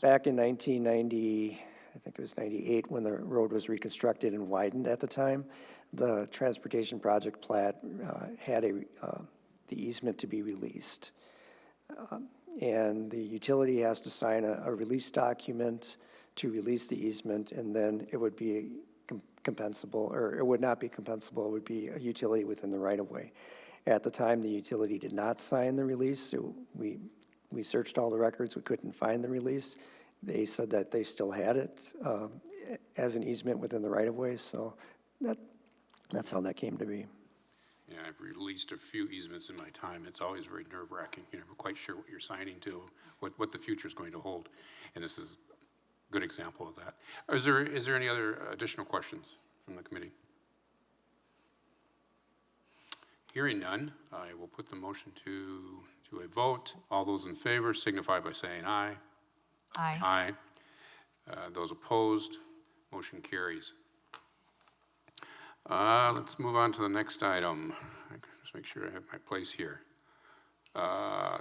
back in 1990, I think it was 98, when the road was reconstructed and widened at the time, the transportation project plat had the easement to be released. And the utility has to sign a release document to release the easement, and then it would be compensable, or it would not be compensable, it would be a utility within the right-of-way. At the time, the utility did not sign the release. We searched all the records, we couldn't find the release. They said that they still had it as an easement within the right-of-way, so that's how that came to be. Yeah, I've released a few easements in my time. It's always very nerve-wracking. You're never quite sure what you're signing to, what the future is going to hold. And this is a good example of that. Is there any other additional questions from the committee? Hearing none, I will put the motion to a vote. All those in favor signify by saying aye. Aye. Aye. Those opposed, motion carries. Let's move on to the next item. Just make sure I have my place here,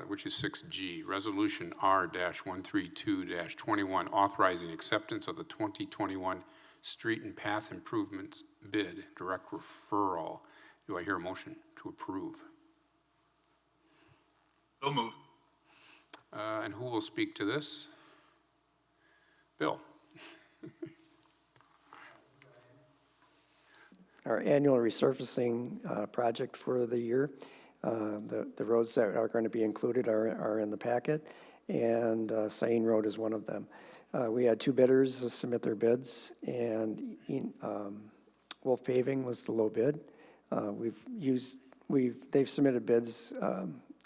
which is 6G, Resolution R-132-21, authorizing acceptance of the 2021 Street and Path Improvements Bid, direct referral. Do I hear a motion to approve? So moved. And who will speak to this? Bill. Our annual resurfacing project for the year. The roads that are going to be included are in the packet, and Sain Road is one of them. We had two bidders submit their bids, and Wolf Paving was the low bid. They've submitted bids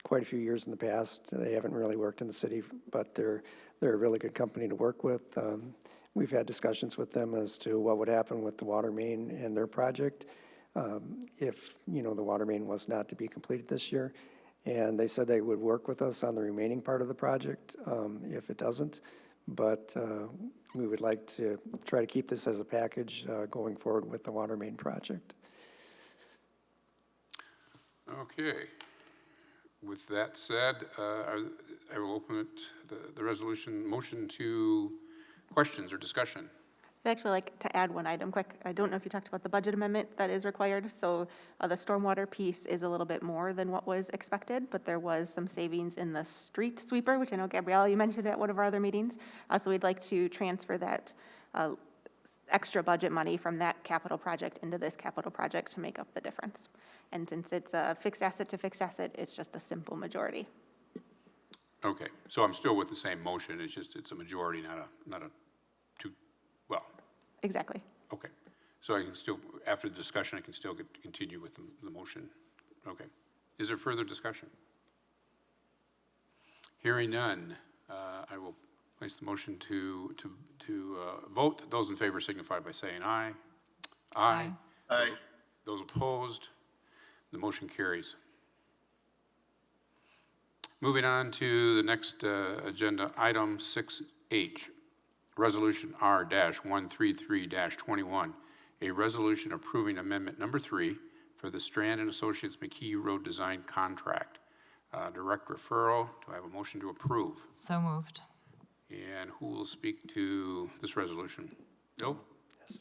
quite a few years in the past. They haven't really worked in the city, but they're a really good company to work with. We've had discussions with them as to what would happen with the water main and their project if, the water main was not to be completed this year. And they said they would work with us on the remaining part of the project if it doesn't. But we would like to try to keep this as a package going forward with the water main project. Okay. With that said, I will open it, the resolution motion to questions or discussion. I'd actually like to add one item quick. I don't know if you talked about the budget amendment that is required. So the stormwater piece is a little bit more than what was expected, but there was some savings in the street sweeper, which I know, Gabrielle, you mentioned at one of our other meetings. So we'd like to transfer that extra budget money from that capital project into this capital project to make up the difference. And since it's a fixed asset to fixed asset, it's just a simple majority. Okay, so I'm still with the same motion. It's just, it's a majority, not a two, well, Exactly. okay. So I can still, after the discussion, I can still continue with the motion. Okay. Is there further discussion? Hearing none, I will place the motion to vote. Those in favor signify by saying aye. Aye. Aye. Those opposed, the motion carries. Moving on to the next agenda item, 6H, Resolution R-133-21, a resolution approving amendment number 3 for the Strand and Associates McKee Road Design Contract. Direct referral. Do I have a motion to approve? So moved. And who will speak to this resolution? Bill? Yes.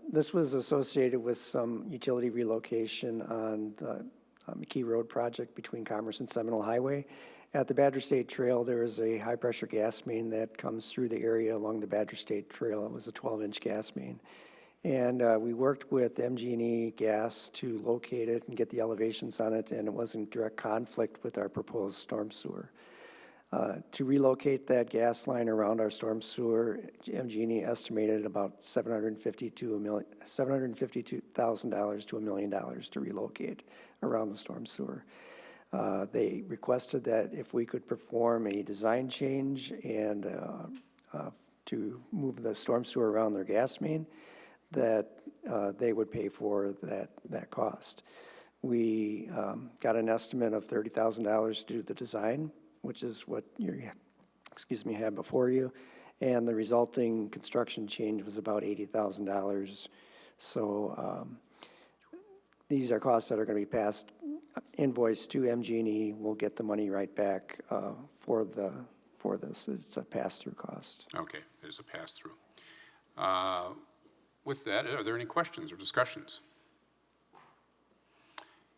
This was associated with some utility relocation on the McKee Road project between Commerce and Seminole Highway. At the Badger State Trail, there is a high-pressure gas main that comes through the area along the Badger State Trail. It was a 12-inch gas main. And we worked with MG&E Gas to locate it and get the elevations on it, and it was in direct conflict with our proposed storm sewer. To relocate that gas line around our storm sewer, MG&E estimated about $752,000 to $1 million to relocate around the storm sewer. They requested that if we could perform a design change and to move the storm sewer around their gas main, that they would pay for that cost. We got an estimate of $30,000 to do the design, which is what you had before you, and the resulting construction change was about $80,000. So these are costs that are going to be passed, invoiced to MG&E. We'll get the money right back for this. It's a pass-through cost. Okay, there's a pass-through. With that, are there any questions or discussions?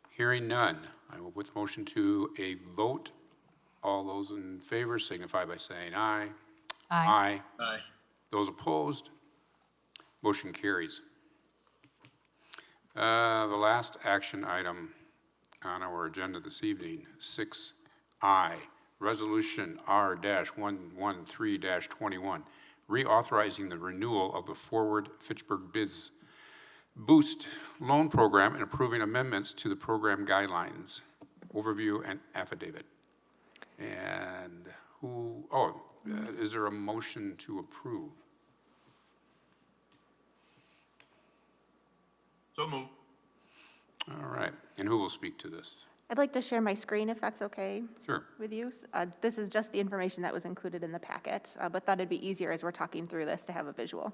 Hearing none, I will put the motion to a vote. All those in favor signify by saying aye. Aye. Aye. Those opposed, motion carries. The last action item on our agenda this evening, 6I, Resolution R-113-21, reauthorizing the renewal of the Forward Fitchburg Bids Boost Loan Program and approving amendments to the program guidelines. Overview and affidavit. And is there a motion to approve? So move. All right, and who will speak to this? I'd like to share my screen if that's okay Sure. with you. This is just the information that was included in the packet, but thought it'd be easier as we're talking through this to have a visual.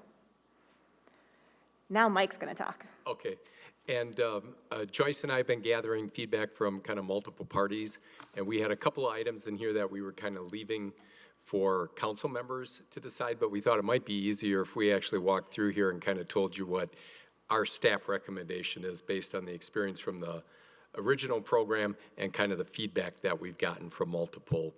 Now Mike's going to talk. Okay. And Joyce and I have been gathering feedback from kind of multiple parties, and we had a couple of items in here that we were kind of leaving for council members to decide, but we thought it might be easier if we actually walked through here and kind of told you what our staff recommendation is based on the experience from the original program and kind of the feedback that we've gotten from multiple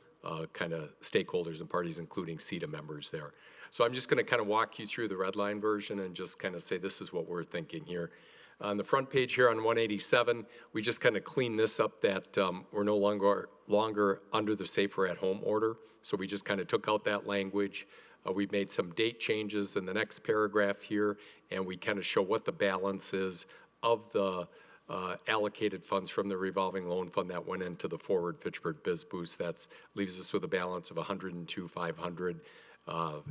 kind of stakeholders and parties, including CETA members there. So I'm just going to kind of walk you through the red line version and just kind of say this is what we're thinking here. On the front page here on 187, we just kind of clean this up that we're no longer under the safer at home order. So we just kind of took out that language. We've made some date changes in the next paragraph here, and we kind of show what the balance is of the allocated funds from the revolving loan fund that went into the Forward Fitchburg Biz Boost. That leaves us with a balance of $102,500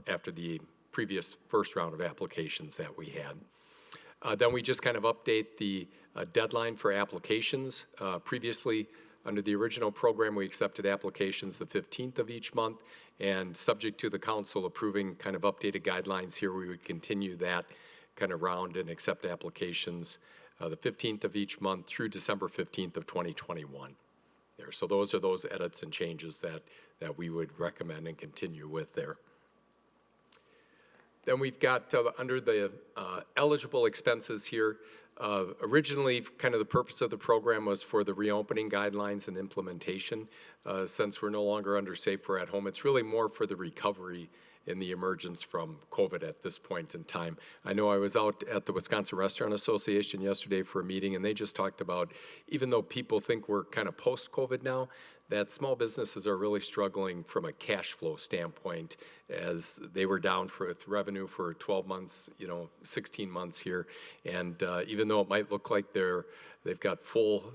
after the previous first round of applications that we had. Then we just kind of update the deadline for applications. Previously, under the original program, we accepted applications the 15th of each month, and subject to the council approving kind of updated guidelines here, we would continue that kind of round and accept applications the 15th of each month through December 15th of 2021. There. So those are those edits and changes that we would recommend and continue with there. Then we've got under the eligible expenses here, originally kind of the purpose of the program was for the reopening guidelines and implementation. Since we're no longer under safer at home, it's really more for the recovery in the emergence from COVID at this point in time. I know I was out at the Wisconsin Restaurant Association yesterday for a meeting, and they just talked about, even though people think we're kind of post-COVID now, that small businesses are really struggling from a cash flow standpoint as they were down with revenue for 12 months, 16 months here. And even though it might look like they've got full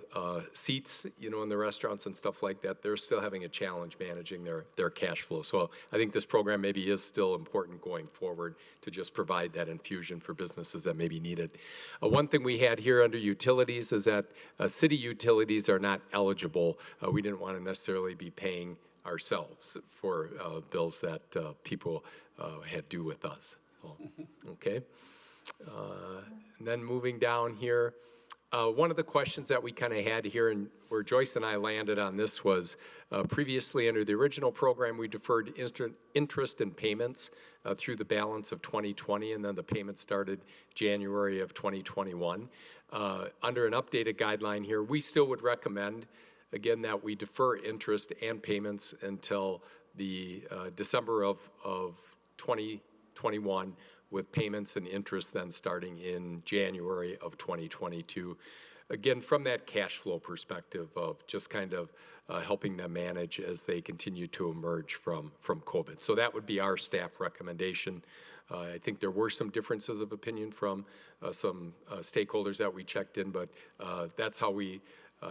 seats, in the restaurants and stuff like that, they're still having a challenge managing their cash flow. So I think this program maybe is still important going forward to just provide that infusion for businesses that maybe need it. One thing we had here under utilities is that city utilities are not eligible. We didn't want to necessarily be paying ourselves for bills that people had due with us. Okay. And then moving down here, one of the questions that we kind of had here and where Joyce and I landed on this was previously under the original program, we deferred interest and payments through the balance of 2020, and then the payments started January of 2021. Under an updated guideline here, we still would recommend again, that we defer interest and payments until the December of 2021, with payments and interest then starting in January of 2022. Again, from that cash flow perspective of just kind of helping them manage as they continue to emerge from COVID. So that would be our staff recommendation. I think there were some differences of opinion from some stakeholders that we checked in, but that's how we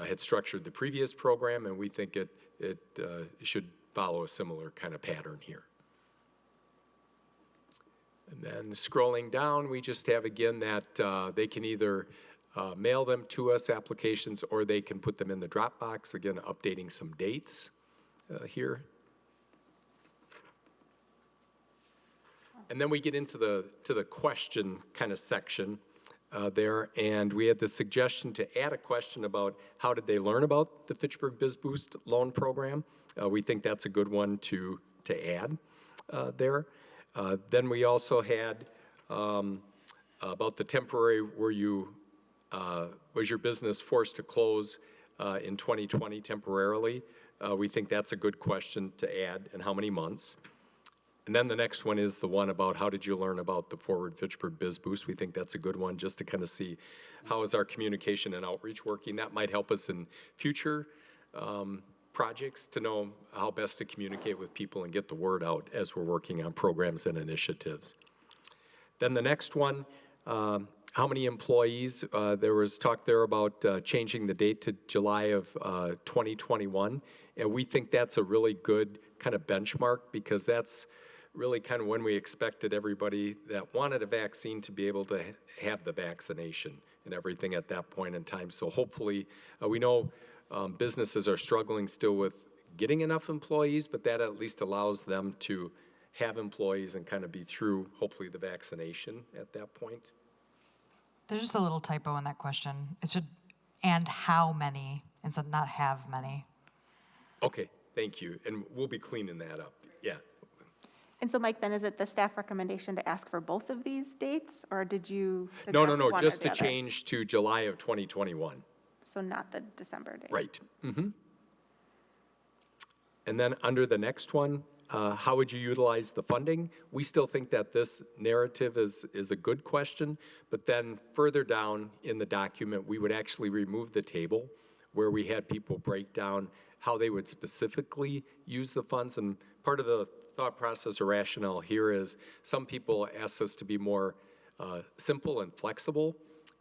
had structured the previous program, and we think it should follow a similar kind of pattern here. And then scrolling down, we just have again that they can either mail them to us, applications, or they can put them in the Dropbox, again, updating some dates here. And then we get into the question kind of section there, and we had the suggestion to add a question about how did they learn about the Fitchburg Biz Boost loan program. We think that's a good one to add there. Then we also had about the temporary, was your business forced to close in 2020 temporarily? We think that's a good question to add, and how many months? And then the next one is the one about how did you learn about the Forward Fitchburg Biz Boost? We think that's a good one just to kind of see how is our communication and outreach working. That might help us in future projects to know how best to communicate with people and get the word out as we're working on programs and initiatives. Then the next one, how many employees? There was talk there about changing the date to July of 2021. And we think that's a really good kind of benchmark because that's really kind of when we expected everybody that wanted a vaccine to be able to have the vaccination and everything at that point in time. So hopefully, we know businesses are struggling still with getting enough employees, but that at least allows them to have employees and kind of be through, hopefully, the vaccination at that point. There's just a little typo in that question. It should, and how many, instead of not have many. Okay, thank you. And we'll be cleaning that up. Yeah. And so, Mike, then is it the staff recommendation to ask for both of these dates, or did you suggest No, one or just the to other? change to July of 2021. So not the December date? Right. Mm-hmm. And then under the next one, how would you utilize the funding? We still think that this narrative is a good question, but then further down in the document, we would actually remove the table where we had people break down how they would specifically use the funds. And part of the thought process or rationale here is some people ask us to be more simple and flexible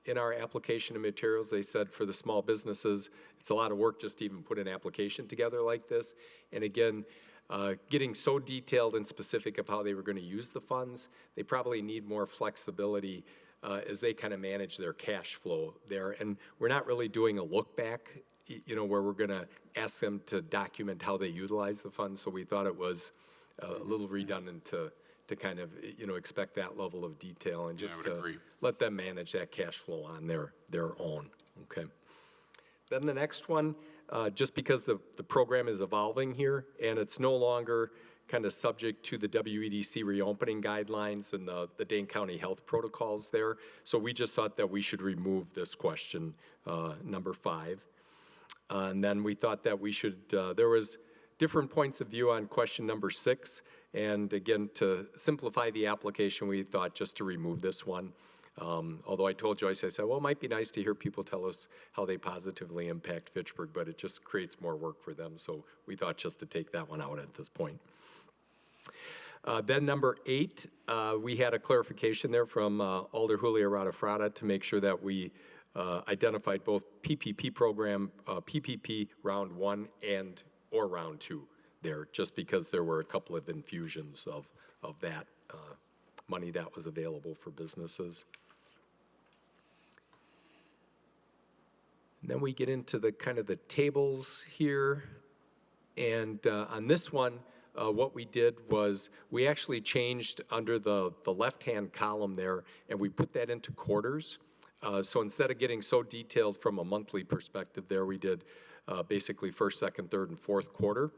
in our application and materials. They said for the small businesses, it's a lot of work just to even put an application together like this. And again, getting so detailed and specific of how they were going to use the funds, they probably need more flexibility as they kind of manage their cash flow there. And we're not really doing a look back, where we're going to ask them to document how they utilize the funds. So we thought it was a little redundant to kind of, expect that level of detail and just to let them manage that cash flow on their own, okay? Then the next one, just because the program is evolving here and it's no longer kind of subject to the WEDC reopening guidelines and the Dane County health protocols there. So we just thought that we should remove this question, number 5. And then we thought that we should, there was different points of view on question number 6. And again, to simplify the application, we thought just to remove this one. Although I told Joyce, I said, well, it might be nice to hear people tell us how they positively impact Fitchburg, but it just creates more work for them. So we thought just to take that one out at this point. Then number 8, we had a clarification there from Alder Julia Radafrada to make sure that we identified both PPP program, PPP round 1 or round 2 there, just because there were a couple of infusions of that money that was available for businesses. And then we get into the kind of the tables here. And on this one, what we did was we actually changed under the left-hand column there, and we put that into quarters. So instead of getting so detailed from a monthly perspective there, we did basically first, second, third, and fourth quarter.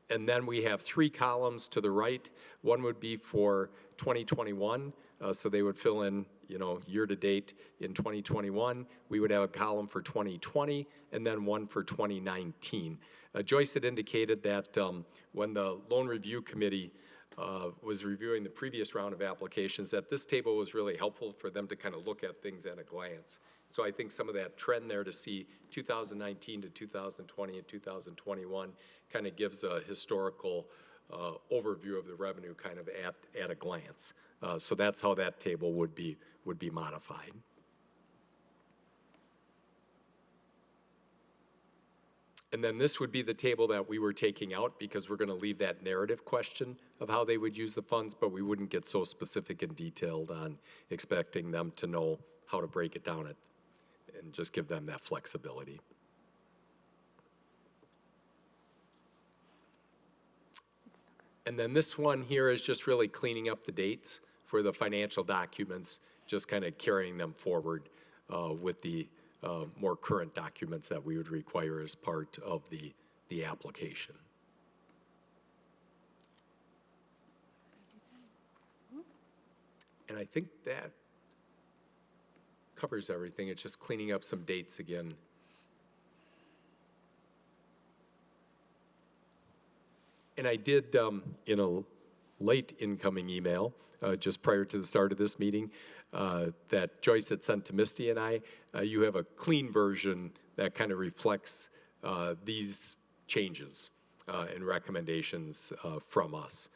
And then we have 3 columns to the right. One would be for 2021, so they would fill in, year-to-date in 2021. We would have a column for 2020 and then one for 2019. Joyce had indicated that when the Loan Review Committee was reviewing the previous round of applications, that this table was really helpful for them to kind of look at things at a glance. So I think some of that trend there to see 2019 to 2020 and 2021 kind of gives a historical overview of the revenue kind of at a glance. So that's how that table would be modified. And then this would be the table that we were taking out because we're going to leave that narrative question of how they would use the funds, but we wouldn't get so specific and detailed on expecting them to know how to break it down and just give them that flexibility. And then this one here is just really cleaning up the dates for the financial documents, just kind of carrying them forward with the more current documents that we would require as part of the application. And I think that covers everything. It's just cleaning up some dates again. And I did, in a late incoming email, just prior to the start of this meeting, that Joyce had sent to Misty and I, you have a clean version that kind of reflects these changes and recommendations from us.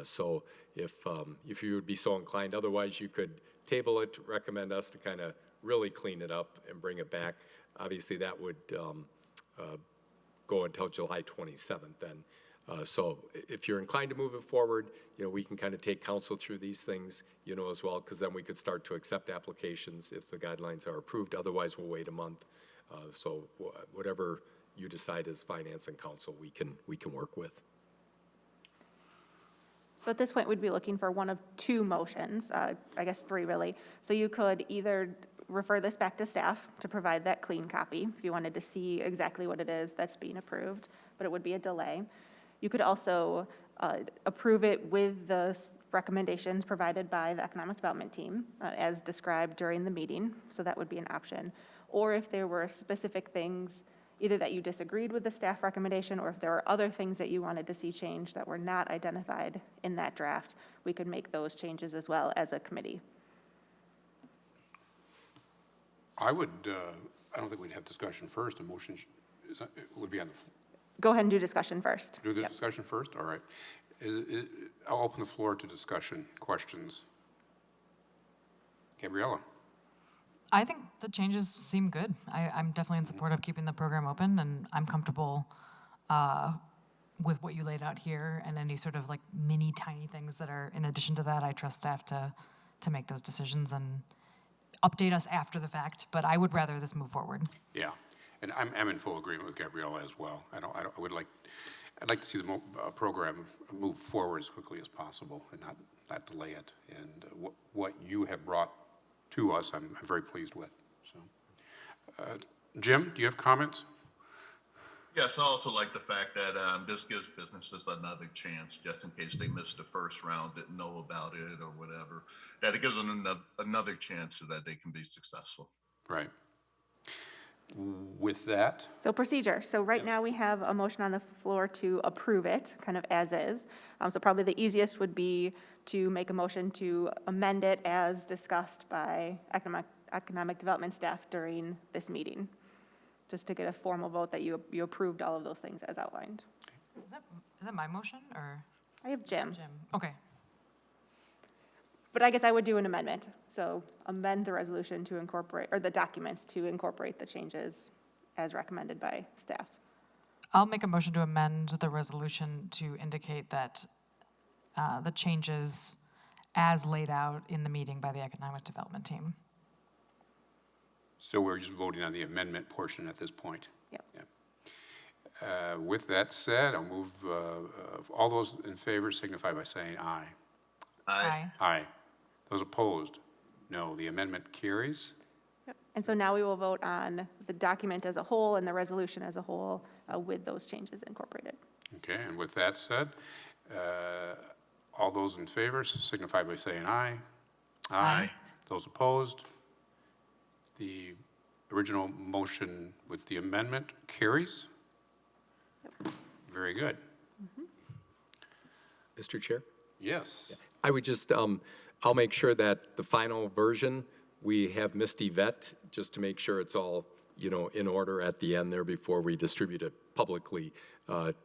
So if you would be so inclined, otherwise you could table it, recommend us to kind of really clean it up and bring it back. Obviously that would go until July 27th then. So if you're inclined to move it forward, we can kind of take counsel through these things, as well, because then we could start to accept applications if the guidelines are approved. Otherwise, we'll wait a month. So whatever you decide as finance and council, we can work with. So at this point, we'd be looking for one of two motions, I guess three really. So you could either refer this back to staff to provide that clean copy if you wanted to see exactly what it is that's being approved, but it would be a delay. You could also approve it with the recommendations provided by the economic development team as described during the meeting, so that would be an option. Or if there were specific things, either that you disagreed with the staff recommendation or if there were other things that you wanted to see changed that were not identified in that draft, we could make those changes as well as a committee. I don't think we'd have discussion first. A motion would be on the floor. Go ahead and do discussion first. Do the Yep. discussion first? All right. I'll open the floor to discussion, questions. Gabriella? I think the changes seem good. I'm definitely in support of keeping the program open, and I'm comfortable with what you laid out here, and any sort of like mini tiny things that are in addition to that. I trust staff to make those decisions and update us after the fact, but I would rather this move forward. Yeah, and I'm in full agreement with Gabriella as well. I'd like to see the program move forward as quickly as possible and not delay it. And what you have brought to us, I'm very pleased with. So, Jim, do you have comments? Yes, I also like the fact that this gives businesses another chance, just in case they missed the first round, didn't know about it or whatever, that it gives them another chance so that they can be successful. Right. With that, So procedure. So right now we have a motion on the floor to approve it, kind of as is. So probably the easiest would be to make a motion to amend it as discussed by economic development staff during this meeting, just to get a formal vote that you approved all of those things as outlined. Is that my motion or I have Jim, Jim? Okay. but I guess I would do an amendment. So amend the resolution to incorporate, or the documents to incorporate the changes as recommended by staff. I'll make a motion to amend the resolution to indicate that the changes as laid out in the meeting by the economic development team. so we're just voting on the amendment portion at this point. Yep. Yeah. With that said, I'll move, all those in favor signify by saying aye. Aye. Aye. Those opposed? No. The amendment carries. Yep. And so now we will vote on the document as a whole and the resolution as a whole with those changes incorporated. Okay, and with that said, all those in favor signify by saying aye. Aye. Those opposed? The original motion with the amendment carries. Very good. Mr. Chair? Yes. I would just, I'll make sure that the final version, we have Misty vet, just to make sure it's all, in order at the end there before we distribute it publicly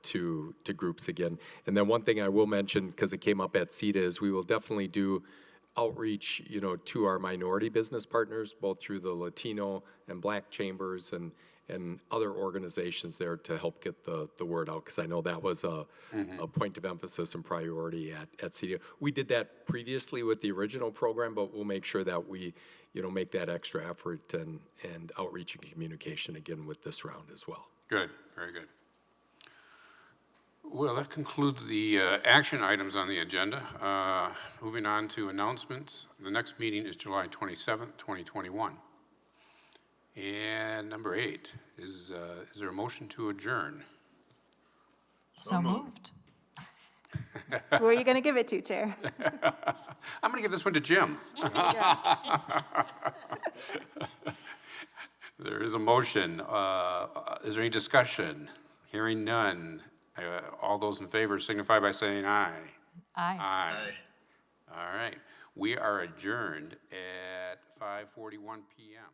to groups again. And then one thing I will mention, because it came up at CETA, is we will definitely do outreach, to our minority business partners, both through the Latino and Black chambers and other organizations there to help get the word out, because I know that was a point of emphasis and priority at CETA. We did that previously with the original program, but we'll make sure that we, make that extra effort and outreach and communication again with this round as well. Good, very good. Well, that concludes the action items on the agenda. Moving on to announcements. The next meeting is July 27th, 2021. And number 8, is there a motion to adjourn? So moved. Who are you going to give it to, Chair? I'm going to give this one to Jim. There is a motion. Is there any discussion? Hearing none. All those in favor signify by saying aye. Aye. Aye. Aye. All right. We are adjourned at 5:41 p.m.